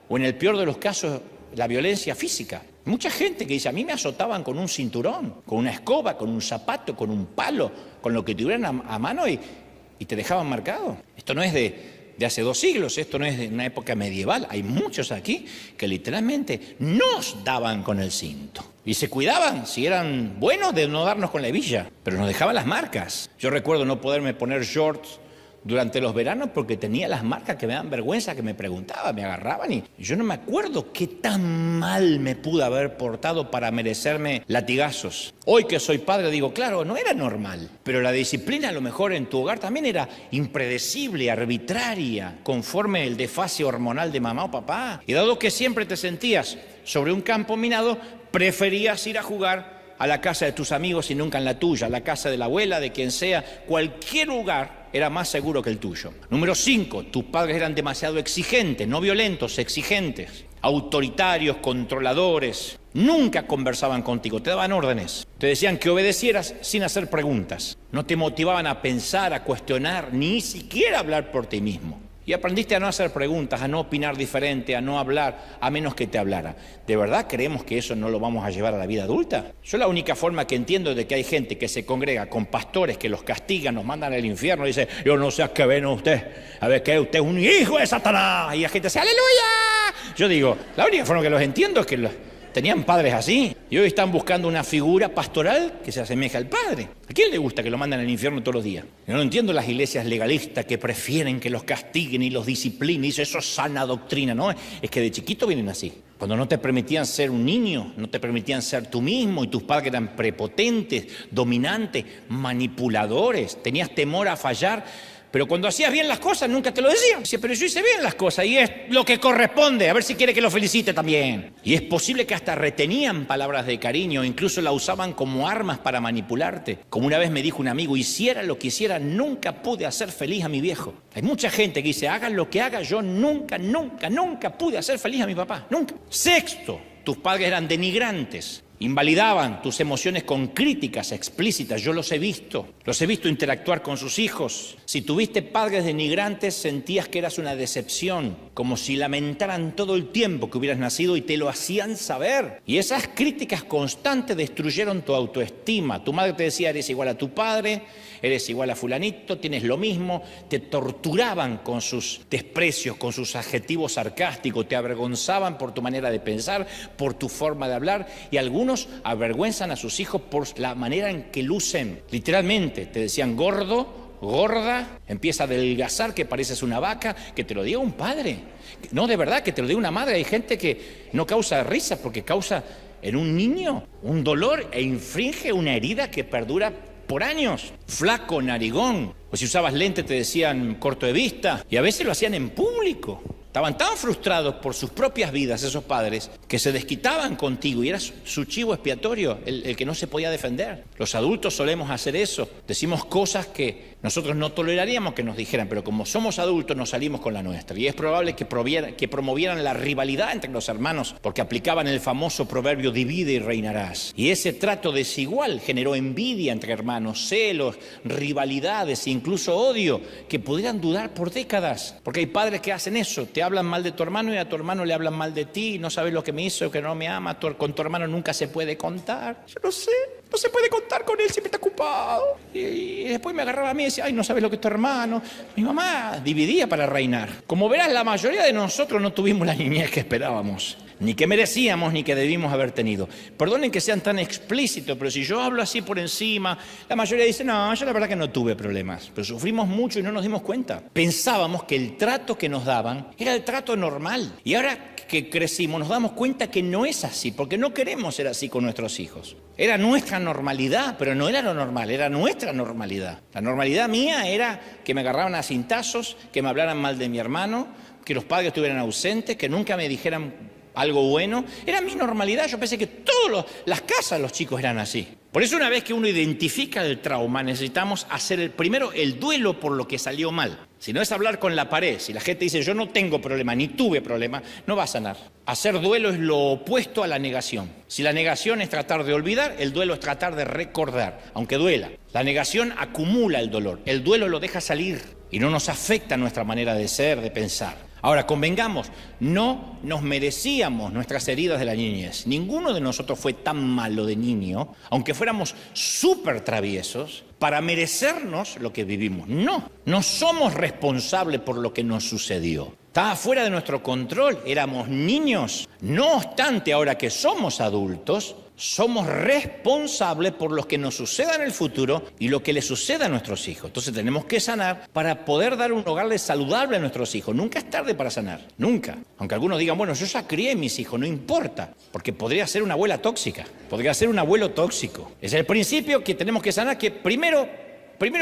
S1: o, en el peor de los casos, la violencia física. Mucha gente que dice, a mí me azotaban con un cinturón, con una escoba, con un zapato, con un palo, con lo que tuvieran a mano y te dejaban marcado. Esto no es de de hace 2 siglos, esto no es de una época medieval. Hay muchos aquí que literalmente nos daban con el cinto. Y se cuidaban, si eran buenos, de no darnos con la hebilla, pero nos dejaban las marcas. Yo recuerdo no poderme poner shorts durante los veranos porque tenía las marcas que me dan vergüenza, que me preguntaban, me agarraban y yo no me acuerdo qué tan mal me pude haber portado para merecerme latigazos. Hoy que soy padre digo, claro, no era normal, pero la disciplina a lo mejor en tu hogar también era impredecible, arbitraria, conforme el desfase hormonal de mamá o papá. Y dado que siempre te sentías sobre un campo minado, preferías ir a jugar a la casa de tus amigos y nunca en la tuya, a la casa de la abuela, de quien sea. Cualquier lugar era más seguro que el tuyo. Número 5, tus padres eran demasiado exigentes, no violentos, exigentes, autoritarios, controladores. Nunca conversaban contigo, te daban órdenes. Te decían que obedecieras sin hacer preguntas. No te motivaban a pensar, a cuestionar, ni siquiera hablar por ti mismo. Y aprendiste a no hacer preguntas, a no opinar diferente, a no hablar, a menos que te hablara. ¿De verdad creemos que eso no lo vamos a llevar a la vida adulta? Yo la única forma que entiendo de que hay gente que se congrega con pastores que los castigan, nos mandan al infierno y dice, yo no sé a qué ven usted, a ver que usted es un hijo de Satanás. Y la gente dice, ¡aleluya! Yo digo, la única forma que los entiendo es que tenían padres así y hoy están buscando una figura pastoral que se asemeje al padre. ¿A quién le gusta que lo manden al infierno todos los días? Yo no entiendo las iglesias legalistas que prefieren que los castiguen y los disciplinen y dicen, eso es sana doctrina. No, es que de chiquito vienen así. Cuando no te permitían ser un niño, no te permitían ser tú mismo y tus padres eran prepotentes, dominantes, manipuladores, tenías temor a fallar. Pero cuando hacías bien las cosas nunca te lo decían. Decía, pero yo hice bien las cosas y es lo que corresponde, a ver si quiere que lo felicite también. Y es posible que hasta retenían palabras de cariño, incluso la usaban como armas para manipularte. Como una vez me dijo un amigo, hiciera lo que hiciera, nunca pude hacer feliz a mi viejo. Hay mucha gente que dice, hagan lo que haga, yo nunca pude hacer feliz a mi papá, nunca. 6, tus padres eran denigrantes. Invalidaban tus emociones con críticas explícitas. Yo los he visto interactuar con sus hijos. Si tuviste padres denigrantes, sentías que eras una decepción, como si lamentaran todo el tiempo que hubieras nacido y te lo hacían saber. Y esas críticas constantes destruyeron tu autoestima. Tu madre te decía, eres igual a tu padre, eres igual a fulanito, tienes lo mismo. Te torturaban con sus desprecios, con sus adjetivos sarcásticos, te avergonzaban por tu manera de pensar, por tu forma de hablar y algunos avergüenzan a sus hijos por la manera en que lucen. Literalmente, te decían gordo, gorda, empieza a adelgazar, que pareces una vaca, que te lo diga un padre. No, de verdad, que te lo diga una madre. Hay gente que no causa risa porque causa en un niño un dolor e infringe una herida que perdura por años. Flaco, narigón. O si usabas lente te decían corto de vista. Y a veces lo hacían en público. Estaban tan frustrados por sus propias vidas esos padres que se desquitaban contigo y eras su chivo expiatorio, el que no se podía defender. Los adultos solemos hacer eso. Decimos cosas que nosotros no toleraríamos que nos dijeran, pero como somos adultos nos salimos con la nuestra. Y es probable que promovieran la rivalidad entre los hermanos porque aplicaban el famoso proverbio divide y reinarás. Y ese trato desigual generó envidia entre hermanos, celos, rivalidades e incluso odio que pudieran durar por décadas. Porque hay padres que hacen eso, te hablan mal de tu hermano y a tu hermano le hablan mal de ti, no sabes lo que me hizo, que no me ama, con tu hermano nunca se puede contar. Yo no sé, no se puede contar con él, siempre está ocupado. Y después me agarraba a mí y decía, ay, no sabes lo que es tu hermano. Mi mamá dividía para reinar. Como verás, la mayoría de nosotros no tuvimos la niñez que esperábamos, ni que merecíamos, ni que debimos haber tenido. Perdonen que sean tan explícitos, pero si yo hablo así por encima, la mayoría dice, no, yo la verdad que no tuve problemas, pero sufrimos mucho y no nos dimos cuenta. Pensábamos que el trato que nos daban era el trato normal. Y ahora que crecimos nos damos cuenta que no es así, porque no queremos ser así con nuestros hijos. Era nuestra normalidad, pero no era lo normal, era nuestra normalidad. La normalidad mía era que me agarraban a cintazos, que me hablaran mal de mi hermano, que los padres estuvieran ausentes, que nunca me dijeran algo bueno. Era mi normalidad. Yo pensé que todas las casas los chicos eran así. Por eso una vez que uno identifica el trauma, necesitamos hacer primero el duelo por lo que salió mal. Si no es hablar con la pared, si la gente dice yo no tengo problema, ni tuve problema, no va a sanar. Hacer duelo es lo opuesto a la negación. Si la negación es tratar de olvidar, el duelo es tratar de recordar, aunque duela. La negación acumula el dolor, el duelo lo deja salir y no nos afecta nuestra manera de ser, de pensar. Ahora, convengamos, no nos merecíamos nuestras heridas de la niñez. Ninguno de nosotros fue tan malo de niño, aunque fuéramos súper traviesos, para merecernos lo que vivimos. No somos responsables por lo que nos sucedió. Estaba fuera de nuestro control, éramos niños. No obstante, ahora que somos adultos, somos responsables por lo que nos suceda en el futuro y lo que le suceda a nuestros hijos. Entonces tenemos que sanar para poder dar un hogar saludable a nuestros hijos. Nunca es tarde para sanar, nunca. Aunque algunos digan, bueno, yo ya crié a mis hijos, no importa, porque podría ser una abuela tóxica, podría ser un abuelo tóxico. Es el principio que tenemos que sanar, que primero,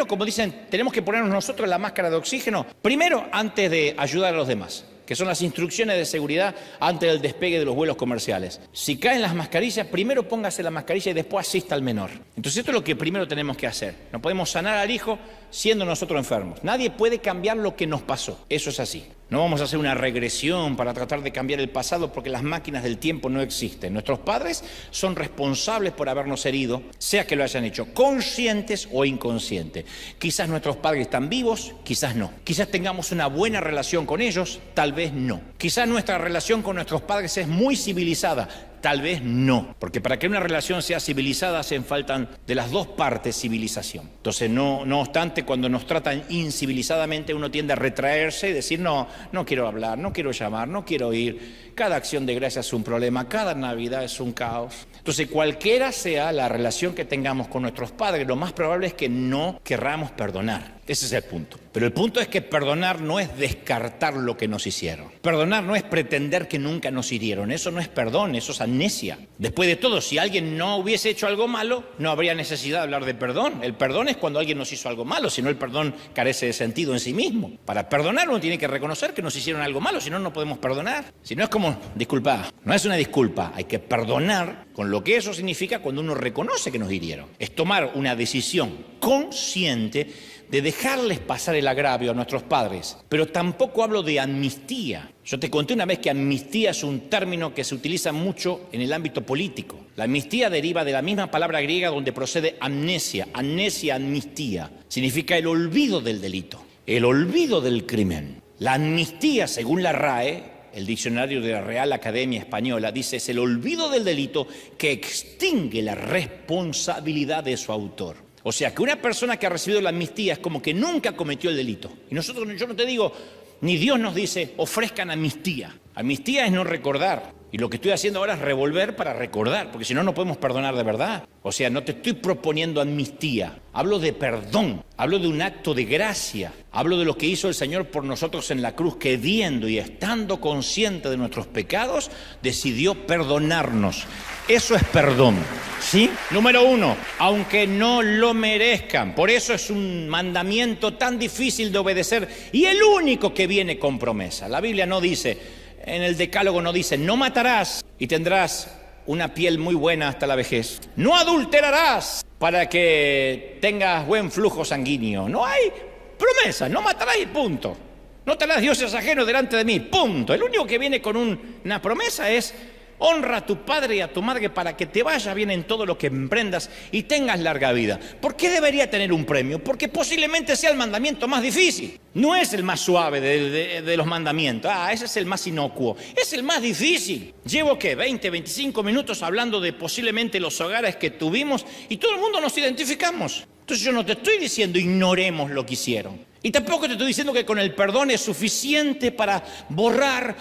S1: como dicen, tenemos que ponernos nosotros la máscara de oxígeno, primero antes de ayudar a los demás, que son las instrucciones de seguridad antes del despegue de los vuelos comerciales. Si caen las mascarillas, primero póngase la mascarilla y después asista al menor. Entonces esto es lo que primero tenemos que hacer. No podemos sanar al hijo siendo nosotros enfermos. Nadie puede cambiar lo que nos pasó. Eso es así. No vamos a hacer una regresión para tratar de cambiar el pasado porque las máquinas del tiempo no existen. Nuestros padres son responsables por habernos herido, sea que lo hayan hecho conscientes o inconscientes. Quizás nuestros padres están vivos, quizás no. Quizás tengamos una buena relación con ellos, tal vez no. Quizás nuestra relación con nuestros padres es muy civilizada, tal vez no. Porque para que una relación sea civilizada hacen falta de las dos partes civilización. Entonces, no obstante, cuando nos tratan incivilizadamente, uno tiende a retraerse y decir, no quiero hablar, no quiero llamar, no quiero ir. Cada acción de gracias es un problema, cada Navidad es un caos. Entonces, cualquiera sea la relación que tengamos con nuestros padres, lo más probable es que no querramos perdonar. Ese es el punto. Pero el punto es que perdonar no es descartar lo que nos hicieron. Perdonar no es pretender que nunca nos hirieron. Eso no es perdón, eso es amnesia. Después de todo, si alguien no hubiese hecho algo malo, no habría necesidad de hablar de perdón. El perdón es cuando alguien nos hizo algo malo, si no el perdón carece de sentido en sí mismo. Para perdonar uno tiene que reconocer que nos hicieron algo malo, si no, no podemos perdonar. Si no es como, disculpa, no es una disculpa, hay que perdonar con lo que eso significa cuando uno reconoce que nos hirieron. Es tomar una decisión consciente de dejarles pasar el agravio a nuestros padres. Pero tampoco hablo de amnistía. Yo te conté una vez que amnistía es un término que se utiliza mucho en el ámbito político. La amnistía deriva de la misma palabra griega donde procede amnesia. Amnesia, amnistía. Significa el olvido del delito, el olvido del crimen. La amnistía, según la RAE, el diccionario de la Real Academia Española, dice es el olvido del delito que extingue la responsabilidad de su autor. O sea, que una persona que ha recibido la amnistía es como que nunca cometió el delito. Y nosotros, yo no te digo, ni Dios nos dice, ofrezcan amnistía. Amnistía es no recordar. Y lo que estoy haciendo ahora es revolver para recordar, porque si no, no podemos perdonar de verdad. O sea, no te estoy proponiendo amnistía. Hablo de perdón, hablo de un acto de gracia. Hablo de lo que hizo el Señor por nosotros en la cruz, que viendo y estando consciente de nuestros pecados, decidió perdonarnos. Eso es perdón, ¿sí? Número 1, aunque no lo merezcan. Por eso es un mandamiento tan difícil de obedecer y el único que viene con promesa. La Biblia no dice, en el Decálogo no dice, no matarás y tendrás una piel muy buena hasta la vejez. No adulterarás para que tengas buen flujo sanguíneo. No hay promesa, no matarás y punto. No te harás dioses ajenos delante de mí, punto. El único que viene con una promesa es honra a tu padre y a tu madre para que te vaya bien en todo lo que emprendas y tengas larga vida. ¿Por qué debería tener un premio? Porque posiblemente sea el mandamiento más difícil. No es el más suave de los mandamientos. Ese es el más inocuo. Es el más difícil. Llevo, 20, 25 minutos hablando de posiblemente los hogares que tuvimos y todo el mundo nos identificamos. Entonces yo no te estoy diciendo ignoremos lo que hicieron. Y tampoco te estoy diciendo que con el perdón es suficiente para borrar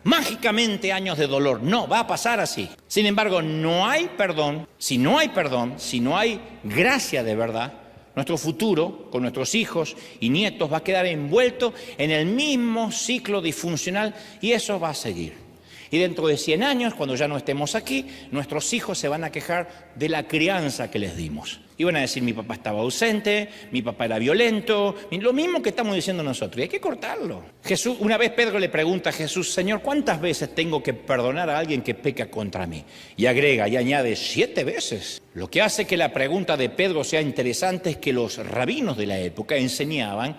S1: mágicamente años de dolor. No, va a pasar así. Sin embargo, no hay perdón. Si no hay perdón, si no hay gracia de verdad, nuestro futuro con nuestros hijos y nietos va a quedar envuelto en el mismo ciclo disfuncional y eso va a seguir. Y dentro de 100 años, cuando ya no estemos aquí, nuestros hijos se van a quejar de la crianza que les dimos. Y van a decir, mi papá estaba ausente, mi papá era violento, lo mismo que estamos diciendo nosotros. Y hay que cortarlo. Jesús, una vez Pedro le pregunta a Jesús, Señor, ¿cuántas veces tengo que perdonar a alguien que peca contra mí? Y agrega y añade 7 veces. Lo que hace que la pregunta de Pedro sea interesante es que los rabinos de la época enseñaban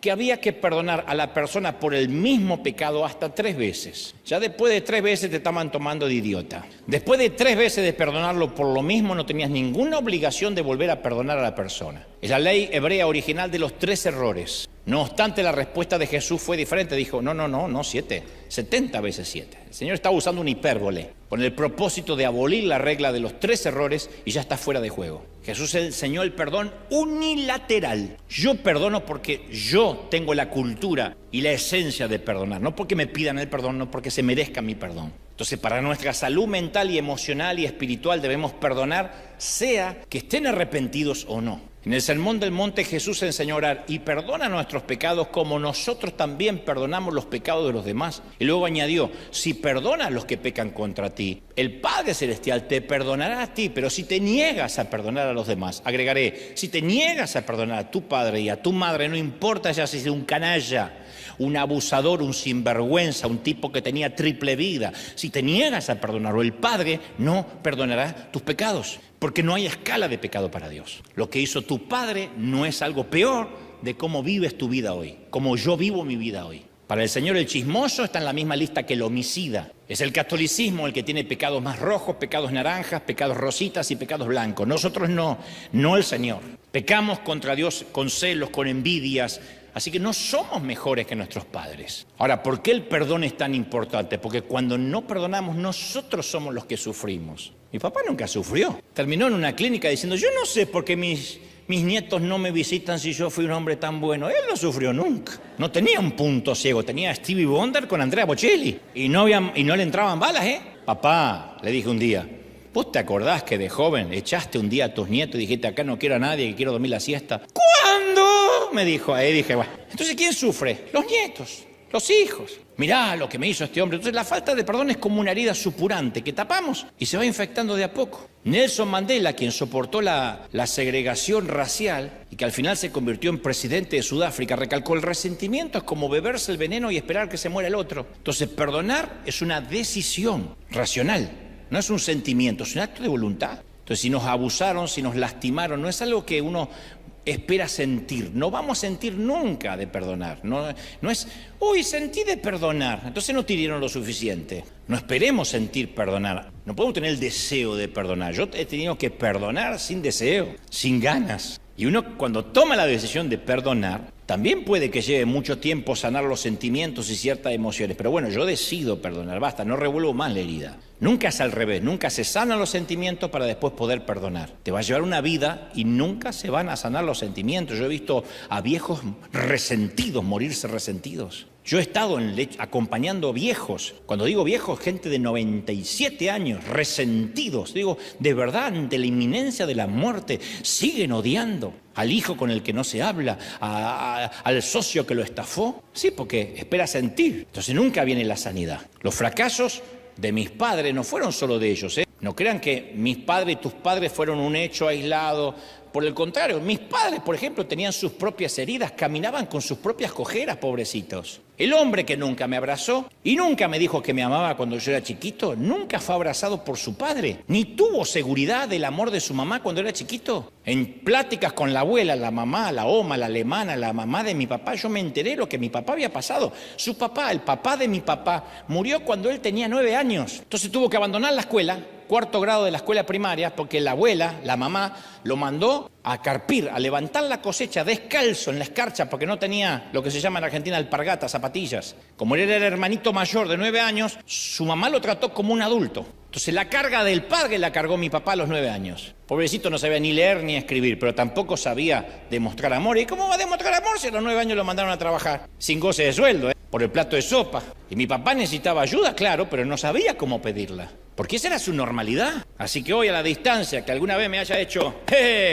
S1: que había que perdonar a la persona por el mismo pecado hasta 3 veces. Ya después de 3 veces te estaban tomando de idiota. Después de 3 veces de perdonarlo por lo mismo, no tenías ninguna obligación de volver a perdonar a la persona. Es la ley hebrea original de los 3 errores. No obstante, la respuesta de Jesús fue diferente. Dijo, no 7, 70 veces 7. El Señor estaba usando una hipérbole con el propósito de abolir la regla de los 3 errores y ya está fuera de juego. Jesús enseñó el perdón unilateral. Yo perdono porque yo tengo la cultura y la esencia de perdonar. No porque me pidan el perdón, no porque se merezca mi perdón. Entonces, para nuestra salud mental y emocional y espiritual debemos perdonar, sea que estén arrepentidos o no. En el Sermón del Monte Jesús enseñó a orar y perdona nuestros pecados como nosotros también perdonamos los pecados de los demás. Y luego añadió, si perdonas a los que pecan contra ti, el Padre Celestial te perdonará a ti, pero si te niegas a perdonar a los demás, agregaré, si te niegas a perdonar a tu padre y a tu madre, no importa ya si es un canalla, un abusador, un sinvergüenza, un tipo que tenía triple vida, si te niegas a perdonarlo, el Padre no perdonará tus pecados, porque no hay escala de pecado para Dios. Lo que hizo tu Padre no es algo peor de cómo vives tu vida hoy, como yo vivo mi vida hoy. Para el Señor el chismoso está en la misma lista que el homicida. Es el catolicismo el que tiene pecados más rojos, pecados naranjas, pecados rositas y pecados blancos. Nosotros no el Señor. Pecamos contra Dios con celos, con envidias. Así que no somos mejores que nuestros padres. Ahora, ¿por qué el perdón es tan importante? Porque cuando no perdonamos, nosotros somos los que sufrimos. Mi papá nunca sufrió. Terminó en una clínica diciendo, yo no sé por qué mis nietos no me visitan si yo fui un hombre tan bueno. Él no sufrió nunca. No tenía un punto ciego, tenía a Stevie Wonder con Andrea Bocelli. Y no le entraban balas, ¿eh? Papá, le dije un día, ¿vos te acordás que de joven echaste un día a tus nietos y dijiste, acá no quiero a nadie, que quiero dormir la siesta? ¿Cuándo? Me dijo. Ahí dije, bueno, entonces ¿quién sufre? Los nietos, los hijos. Mirá lo que me hizo este hombre. Entonces la falta de perdón es como una herida supurante que tapamos y se va infectando de a poco. Nelson Mandela, quien soportó la segregación racial y que al final se convirtió en presidente de Sudáfrica, recalcó, el resentimiento es como beberse el veneno y esperar que se muera el otro. Entonces perdonar es una decisión racional, no es un sentimiento, es un acto de voluntad. Entonces si nos abusaron, si nos lastimaron, no es algo que uno espera sentir. No vamos a sentir nunca de perdonar. No es, uy, sentí de perdonar, entonces no te dieron lo suficiente. No esperemos sentir perdonar. No podemos tener el deseo de perdonar. Yo he tenido que perdonar sin deseo, sin ganas. Y uno cuando toma la decisión de perdonar, también puede que lleve mucho tiempo sanar los sentimientos y ciertas emociones. Pero bueno, yo decido perdonar, basta, no revuelvo más la herida. Nunca es al revés, nunca se sanan los sentimientos para después poder perdonar. Te va a llevar una vida y nunca se van a sanar los sentimientos. Yo he visto a viejos resentidos morirse resentidos. Yo he estado acompañando viejos, cuando digo viejos, gente de 97 años, resentidos. Digo, de verdad, ante la inminencia de la muerte, siguen odiando al hijo con el que no se habla, al socio que lo estafó. Sí, porque espera sentir. Entonces nunca viene la sanidad. Los fracasos de mis padres no fueron solo de ellos, ¿eh? No crean que mis padres y tus padres fueron un hecho aislado. Por el contrario, mis padres, por ejemplo, tenían sus propias heridas, caminaban con sus propias cojeras, pobrecitos. El hombre que nunca me abrazó y nunca me dijo que me amaba cuando yo era chiquito, nunca fue abrazado por su padre, ni tuvo seguridad del amor de su mamá cuando era chiquito. En pláticas con la abuela, la mamá, la oma, la alemana, la mamá de mi papá, yo me enteré lo que mi papá había pasado. Su papá, el papá de mi papá, murió cuando él tenía 9 años. Entonces tuvo que abandonar la escuela, 4º grado de la escuela primaria, porque la abuela, la mamá, lo mandó a carpir, a levantar la cosecha descalzo en la escarcha, porque no tenía lo que se llama en Argentina alpargatas, zapatillas. Como él era el hermanito mayor de 9 años, su mamá lo trató como un adulto. Entonces la carga del padre la cargó mi papá a los 9 años. Pobrecito no sabía ni leer ni escribir, pero tampoco sabía demostrar amor. ¿Y cómo va a demostrar amor si a los 9 años lo mandaron a trabajar? Sin goce de sueldo, por el plato de sopa. Y mi papá necesitaba ayuda, claro, pero no sabía cómo pedirla. Porque esa era su normalidad. Así que hoy a la distancia, que alguna vez me haya hecho,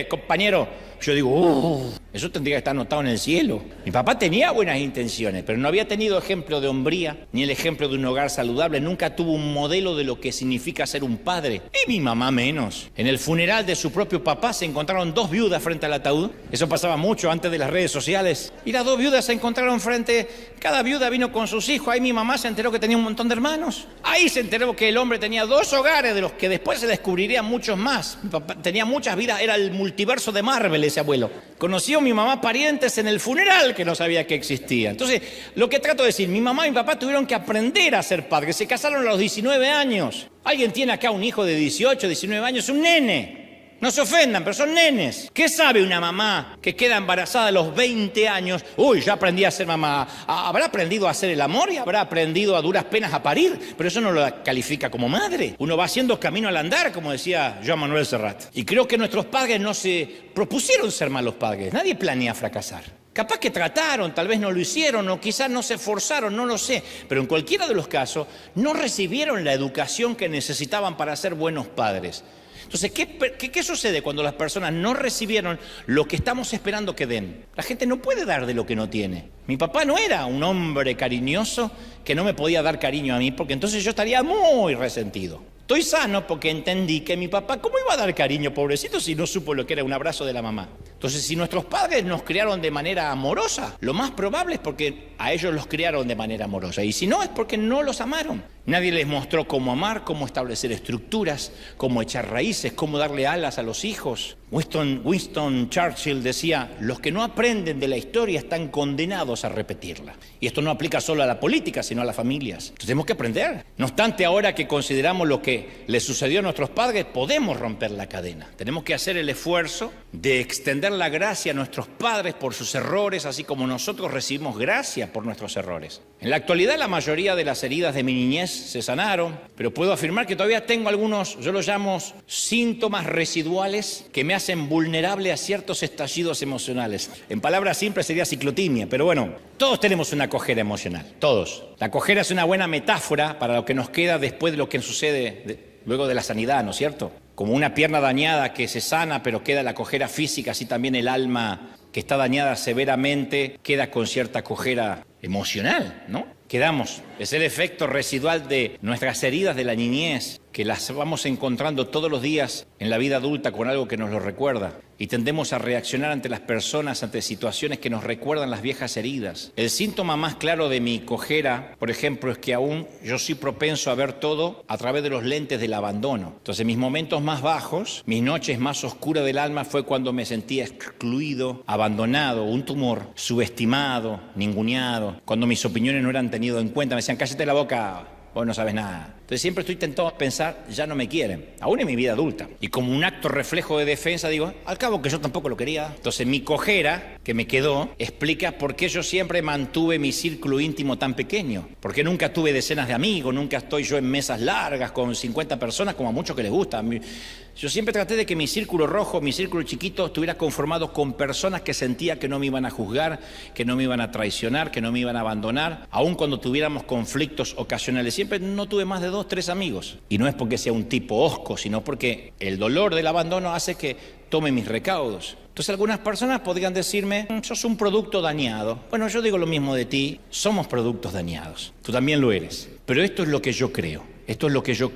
S1: compañero, yo digo, eso tendría que estar anotado en el cielo. Mi papá tenía buenas intenciones, pero no había tenido ejemplo de hombría, ni el ejemplo de un hogar saludable. Nunca tuvo un modelo de lo que significa ser un padre. Y mi mamá menos. En el funeral de su propio papá se encontraron 2 viudas frente al ataúd. Eso pasaba mucho antes de las redes sociales. Y las 2 viudas se encontraron frente, cada viuda vino con sus hijos. Ahí mi mamá se enteró que tenía un montón de hermanos. Ahí se enteró que el hombre tenía 2 2 hogares de los que después se descubrirían muchos más. Mi papá tenía muchas vidas, era el multiverso de Marvel ese abuelo. Conoció a mi mamá parientes en el funeral que no sabía que existía. Entonces, lo que trato de decir, mi mamá y mi papá tuvieron que aprender a ser padres. Se casaron a los 19 años. Alguien tiene acá un hijo de 18, 19 años, un nene. No se ofendan, pero son nenes. ¿Qué sabe una mamá que queda embarazada a los 20 años? Uy, ya aprendí a ser mamá. ¿Habrá aprendido a hacer el amor y habrá aprendido a duras penas a parir? Pero eso no lo califica como madre. Uno va haciendo camino al andar, como decía Joan Manuel Serrat. Y creo que nuestros padres no se propusieron ser malos padres. Nadie planea fracasar. Capaz que trataron, tal vez no lo hicieron, o quizás no se esforzaron, no lo sé. Pero en cualquiera de los casos, no recibieron la educación que necesitaban para ser buenos padres. Entonces, ¿qué sucede cuando las personas no recibieron lo que estamos esperando que den? La gente no puede dar de lo que no tiene. Mi papá no era un hombre cariñoso que no me podía dar cariño a mí, porque entonces yo estaría muy resentido. Estoy sano porque entendí que mi papá, ¿cómo iba a dar cariño, pobrecito, si no supo lo que era un abrazo de la mamá? Entonces, si nuestros padres nos criaron de manera amorosa, lo más probable es porque a ellos los criaron de manera amorosa. Y si no, es porque no los amaron. Nadie les mostró cómo amar, cómo establecer estructuras, cómo echar raíces, cómo darle alas a los hijos. Winston Churchill decía, los que no aprenden de la historia están condenados a repetirla. Y esto no aplica solo a la política, sino a las familias. Entonces tenemos que aprender. No obstante, ahora que consideramos lo que les sucedió a nuestros padres, podemos romper la cadena. Tenemos que hacer el esfuerzo de extender la gracia a nuestros padres por sus errores, así como nosotros recibimos gracia por nuestros errores. En la actualidad, la mayoría de las heridas de mi niñez se sanaron, pero puedo afirmar que todavía tengo algunos, yo los llamo síntomas residuales que me hacen vulnerable a ciertos estallidos emocionales. En palabras simples sería ciclotimia, pero bueno, todos tenemos una cojera emocional, todos. La cojera es una buena metáfora para lo que nos queda después de lo que sucede luego de la sanidad, ¿no es cierto? Como una pierna dañada que se sana, pero queda la cojera física, así también el alma que está dañada severamente queda con cierta cojera emocional, ¿no? Quedamos. Es el efecto residual de nuestras heridas de la niñez, que las vamos encontrando todos los días en la vida adulta con algo que nos lo recuerda. Y tendemos a reaccionar ante las personas, ante situaciones que nos recuerdan las viejas heridas. El síntoma más claro de mi cojera, por ejemplo, es que aún yo soy propenso a ver todo a través de los lentes del abandono. Entonces, mis momentos más bajos, mis noches más oscuras del alma fue cuando me sentía excluido, abandonado, un tumor, subestimado, ninguneado, cuando mis opiniones no eran tenidas en cuenta. Me decían, cállate la boca, vos no sabes nada. Entonces siempre estoy tentado a pensar, ya no me quieren, aún en mi vida adulta. Y como un acto reflejo de defensa digo, al cabo que yo tampoco lo quería. Entonces mi cojera, que me quedó, explica por qué yo siempre mantuve mi círculo íntimo tan pequeño. Porque nunca tuve decenas de amigos, nunca estoy yo en mesas largas con 50 personas, como a muchos que les gusta. Yo siempre traté de que mi círculo rojo, mi círculo chiquito, estuviera conformado con personas que sentía que no me iban a juzgar, que no me iban a traicionar, que no me iban a abandonar, aun cuando tuviéramos conflictos ocasionales. Siempre no tuve más de 2, 3 amigos. Y no es porque sea un tipo hosco, sino porque el dolor del abandono hace que tome mis recaudos. Entonces algunas personas podrían decirme, sos un producto dañado. Bueno, yo digo lo mismo de ti, somos productos dañados. Tú también lo eres. Pero esto es lo que yo creo, esto es lo que yo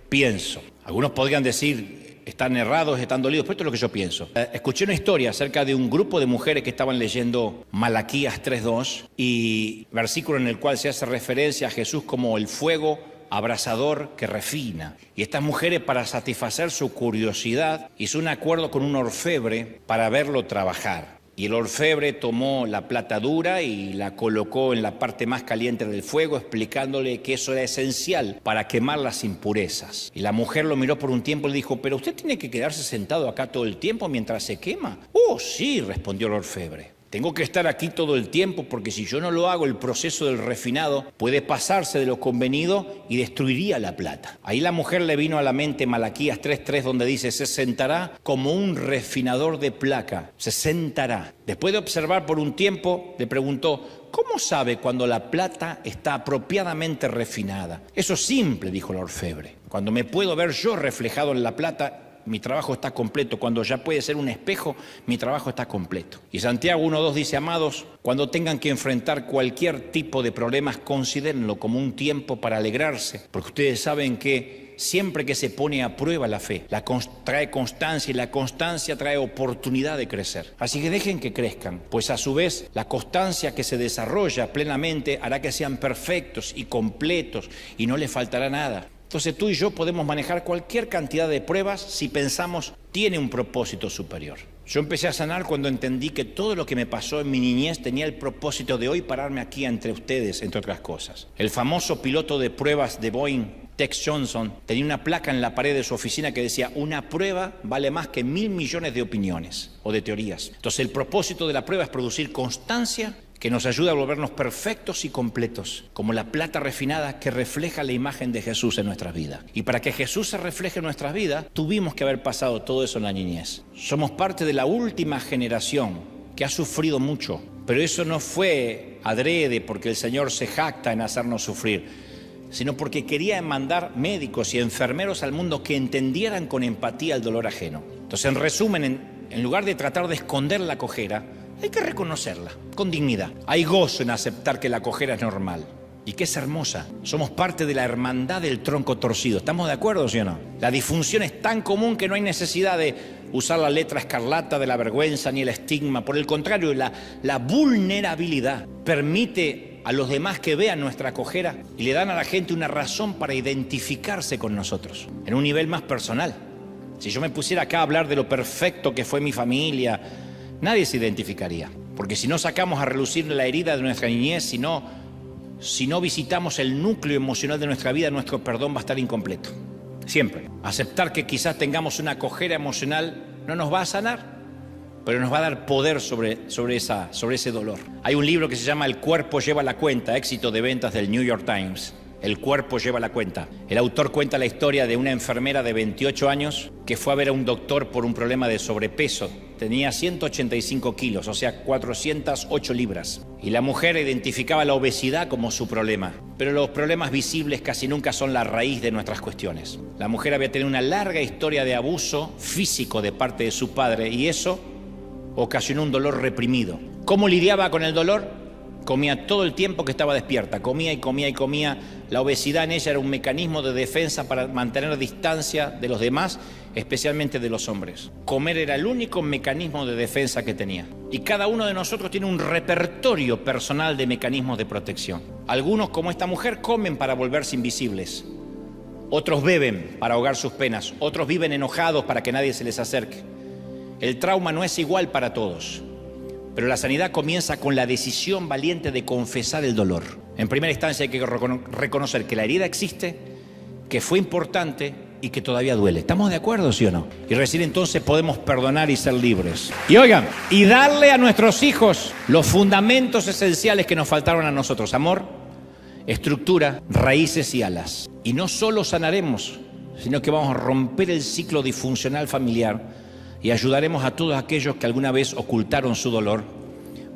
S1: pienso. Algunos podrían decir, están errados, están dolidos, pero esto es lo que yo pienso. Escuché una historia acerca de un grupo de mujeres que estaban leyendo Malaquías 3:2 y versículo en el cual se hace referencia a Jesús como el fuego abrasador que refina. Y estas mujeres, para satisfacer su curiosidad, hizo un acuerdo con un orfebre para verlo trabajar. Y el orfebre tomó la plata dura y la colocó en la parte más caliente del fuego, explicándole que eso era esencial para quemar las impurezas. Y la mujer lo miró por un tiempo y le dijo, ¿pero usted tiene que quedarse sentado acá todo el tiempo mientras se quema? Oh, sí, respondió el orfebre. Tengo que estar aquí todo el tiempo porque si yo no lo hago, el proceso del refinado puede pasarse de lo convenido y destruiría la plata. Ahí la mujer le vino a la mente Malaquías 3:3 donde dice, se sentará como un refinador de placa, se sentará. Después de observar por un tiempo, le preguntó, ¿cómo sabe cuando la plata está apropiadamente refinada? Eso es simple, dijo el orfebre. Cuando me puedo ver yo reflejado en la plata, mi trabajo está completo. Cuando ya puede ser un espejo, mi trabajo está completo. Y Santiago 1:2 dice, amados, cuando tengan que enfrentar cualquier tipo de problemas, considérenlo como un tiempo para alegrarse, porque ustedes saben que siempre que se pone a prueba la fe, trae constancia y la constancia trae oportunidad de crecer. Así que dejen que crezcan, pues a su vez la constancia que se desarrolla plenamente hará que sean perfectos y completos y no les faltará nada. Entonces tú y yo podemos manejar cualquier cantidad de pruebas si pensamos tiene un propósito superior. Yo empecé a sanar cuando entendí que todo lo que me pasó en mi niñez tenía el propósito de hoy pararme aquí entre ustedes, entre otras cosas. El famoso piloto de pruebas de Boeing, Tex Johnson, tenía una placa en la pared de su oficina que decía: una prueba vale más que 1.000 millones de opiniones o de teorías. Entonces el propósito de la prueba es producir constancia que nos ayuda a volvernos perfectos y completos, como la plata refinada que refleja la imagen de Jesús en nuestras vidas. Y para que Jesús se refleje en nuestras vidas, tuvimos que haber pasado todo eso en la niñez. Somos parte de la última generación que ha sufrido mucho, pero eso no fue adrede porque el Señor se jacta en hacernos sufrir, sino porque quería mandar médicos y enfermeros al mundo que entendieran con empatía el dolor ajeno. Entonces, en resumen, en lugar de tratar de esconder la cojera, hay que reconocerla con dignidad. Hay gozo en aceptar que la cojera es normal y que es hermosa. Somos parte de la hermandad del tronco torcido. ¿Estamos de acuerdo, sí o no? La disfunción es tan común que no hay necesidad de usar la letra escarlata de la vergüenza ni el estigma. Por el contrario, la vulnerabilidad permite a los demás que vean nuestra cojera y le dan a la gente una razón para identificarse con nosotros en un nivel más personal. Si yo me pusiera acá a hablar de lo perfecto que fue mi familia, nadie se identificaría, porque si no sacamos a relucir la herida de nuestra niñez, si no visitamos el núcleo emocional de nuestra vida, nuestro perdón va a estar incompleto. Siempre. Aceptar que quizás tengamos una cojera emocional no nos va a sanar, pero nos va a dar poder sobre ese dolor. Hay un libro que se llama El cuerpo lleva la cuenta, éxito de ventas del New York Times. El cuerpo lleva la cuenta. El autor cuenta la historia de una enfermera de 28 años que fue a ver a un doctor por un problema de sobrepeso. Tenía 185 kilos, o sea, 408 libras. Y la mujer identificaba la obesidad como su problema. Pero los problemas visibles casi nunca son la raíz de nuestras cuestiones. La mujer había tenido una larga historia de abuso físico de parte de su padre y eso ocasionó un dolor reprimido. ¿Cómo lidiaba con el dolor? Comía todo el tiempo que estaba despierta, comía y comía y comía. La obesidad en ella era un mecanismo de defensa para mantener distancia de los demás, especialmente de los hombres. Comer era el único mecanismo de defensa que tenía. Y cada uno de nosotros tiene un repertorio personal de mecanismos de protección. Algunos, como esta mujer, comen para volverse invisibles. Otros beben para ahogar sus penas. Otros viven enojados para que nadie se les acerque. El trauma no es igual para todos. Pero la sanidad comienza con la decisión valiente de confesar el dolor. En primera instancia hay que reconocer que la herida existe, que fue importante y que todavía duele. ¿Estamos de acuerdo, sí o no? Y recién entonces podemos perdonar y ser libres. Y oigan, y darle a nuestros hijos los fundamentos esenciales que nos faltaron a nosotros: amor, estructura, raíces y alas. Y no solo sanaremos, sino que vamos a romper el ciclo disfuncional familiar y ayudaremos a todos aquellos que alguna vez ocultaron su dolor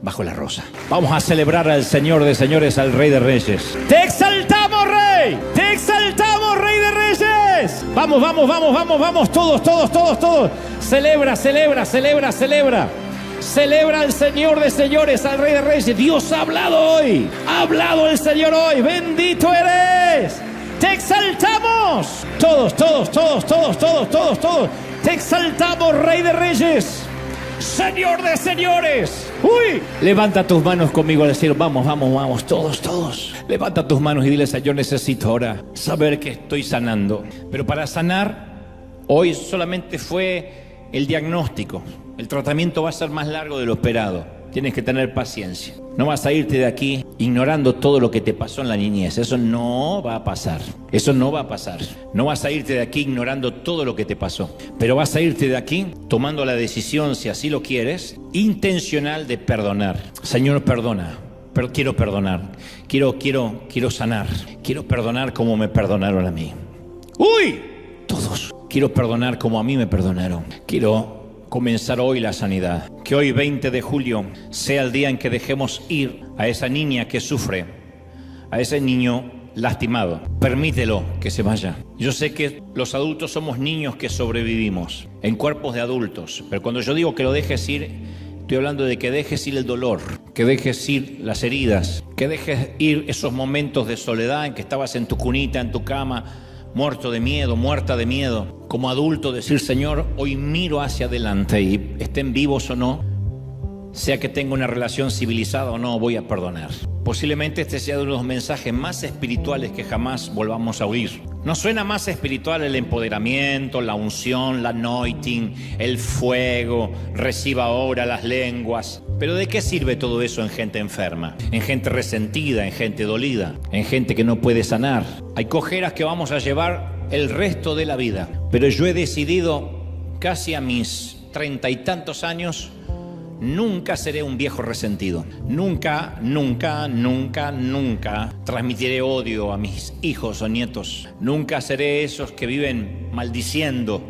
S1: bajo la rosa. Vamos a celebrar al Señor de señores, al Rey de Reyes. ¡Te exaltamos, Rey! ¡Te exaltamos, Rey de Reyes! Vamos, vamos, vamos, vamos, vamos, todos, todos, todos, todos. Celebra, celebra, celebra, celebra. Celebra al Señor de señores, al Rey de Reyes. Dios ha hablado hoy. Ha hablado el Señor hoy. ¡Bendito eres! ¡Te exaltamos! Todos, todos, todos, todos, todos, todos, todos. Te exaltamos, Rey de Reyes, Señor de señores. ¡Uy! Levanta tus manos conmigo al decir: vamos, vamos, vamos, todos, todos. Levanta tus manos y dile: Señor, necesito ahora saber que estoy sanando. Pero para sanar, hoy solamente fue el diagnóstico. El tratamiento va a ser más largo de lo esperado. Tienes que tener paciencia. No vas a irte de aquí ignorando todo lo que te pasó en la niñez. Eso no va a pasar. Eso no va a pasar. No vas a irte de aquí ignorando todo lo que te pasó. Pero vas a irte de aquí tomando la decisión, si así lo quieres, intencional de perdonar. Señor, perdona. Pero quiero perdonar. Quiero sanar. Quiero perdonar como me perdonaron a mí. ¡Uy! Todos. Quiero perdonar como a mí me perdonaron. Quiero comenzar hoy la sanidad. Que hoy, 20 de julio, sea el día en que dejemos ir a esa niña que sufre, a ese niño lastimado. Permítelo que se vaya. Yo sé que los adultos somos niños que sobrevivimos en cuerpos de adultos, pero cuando yo digo que lo dejes ir, estoy hablando de que dejes ir el dolor, que dejes ir las heridas, que dejes ir esos momentos de soledad en que estabas en tu cunita, en tu cama, muerto de miedo, muerta de miedo. Como adulto decir: Señor, hoy miro hacia adelante y estén vivos o no, sea que tenga una relación civilizada o no, voy a perdonar. Posiblemente este sea uno de los mensajes más espirituales que jamás volvamos a oír. ¿No suena más espiritual el empoderamiento, la unción, la anointing, el fuego, reciba ahora las lenguas? Pero ¿de qué sirve todo eso en gente enferma? En gente resentida, en gente dolida, en gente que no puede sanar. Hay cojeras que vamos a llevar el resto de la vida. Pero yo he decidido, casi a mis 30 y tantos años, nunca seré un viejo resentido. Nunca transmitiré odio a mis hijos o nietos. Nunca seré esos que viven maldiciendo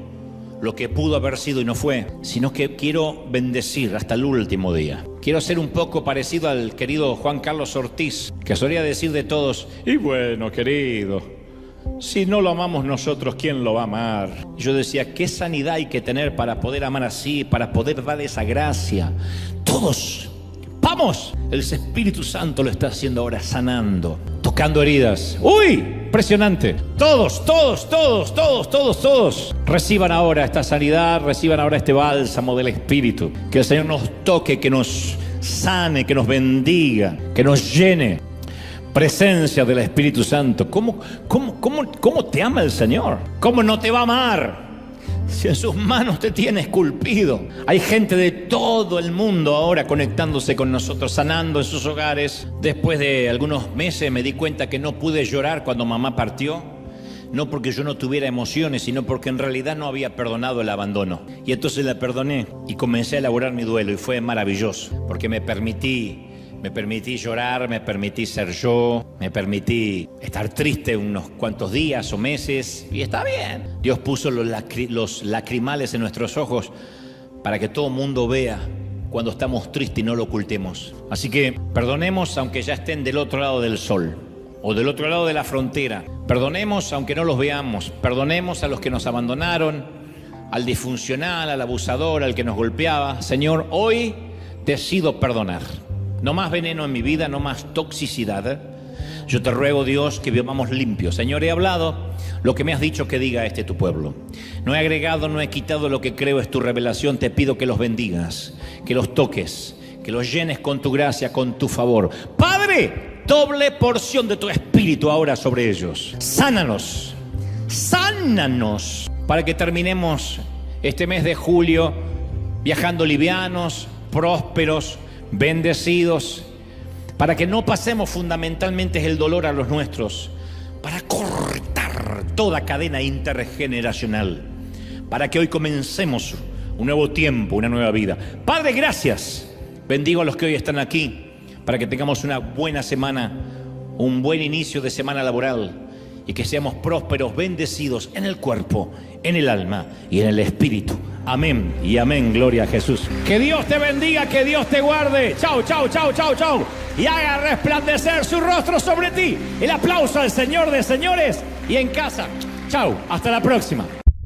S1: lo que pudo haber sido y no fue, sino que quiero bendecir hasta el último día. Quiero ser un poco parecido al querido Juan Carlos Ortiz, que solía decir de todos: y bueno, querido, si no lo amamos nosotros, ¿quién lo va a amar? Yo decía, ¿qué sanidad hay que tener para poder amar así, para poder dar esa gracia? Todos, vamos. El Espíritu Santo lo está haciendo ahora, sanando, tocando heridas. ¡Uy! Impresionante. Todos. Reciban ahora esta sanidad, reciban ahora este bálsamo del Espíritu. Que el Señor nos toque, que nos sane, que nos bendiga, que nos llene. Presencia del Espíritu Santo. ¿Cómo te ama el Señor? ¿Cómo no te va a amar si en sus manos te tiene esculpido? Hay gente de todo el mundo ahora conectándose con nosotros, sanando en sus hogares. Después de algunos meses me di cuenta que no pude llorar cuando mamá partió. No porque yo no tuviera emociones, sino porque en realidad no había perdonado el abandono. Y entonces la perdoné y comencé a elaborar mi duelo, y fue maravilloso, porque me permití llorar, me permití ser yo, me permití estar triste unos cuantos días o meses, y está bien. Dios puso los lacrimales en nuestros ojos para que todo el mundo vea cuando estamos tristes y no lo ocultemos. Así que perdonemos aunque ya estén del otro lado del sol o del otro lado de la frontera. Perdonemos aunque no los veamos. Perdonemos a los que nos abandonaron, al disfuncional, al abusador, al que nos golpeaba. Señor, hoy decido perdonar. No más veneno en mi vida, no más toxicidad. Yo te ruego, Dios, que vivamos limpios. Señor, he hablado lo que me has dicho que diga a tu pueblo. No he agregado, no he quitado lo que creo es tu revelación. Te pido que los bendigas, que los toques, que los llenes con tu gracia, con tu favor. Padre, doble porción de tu Espíritu ahora sobre ellos. Sánanos, para que terminemos este mes de julio viajando livianos, prósperos, bendecidos, para que no pasemos fundamentalmente el dolor a los nuestros, para cortar toda cadena intergeneracional, para que hoy comencemos un nuevo tiempo, una nueva vida. Padre, gracias. Bendigo a los que hoy están aquí, para que tengamos una buena semana, un buen inicio de semana laboral, y que seamos prósperos, bendecidos en el cuerpo, en el alma y en el espíritu. Amén y amén, gloria a Jesús. Que Dios te bendiga, que Dios te guarde. Chau. Y haga resplandecer su rostro sobre ti. El aplauso al Señor de señores y en casa. Chau, hasta la próxima.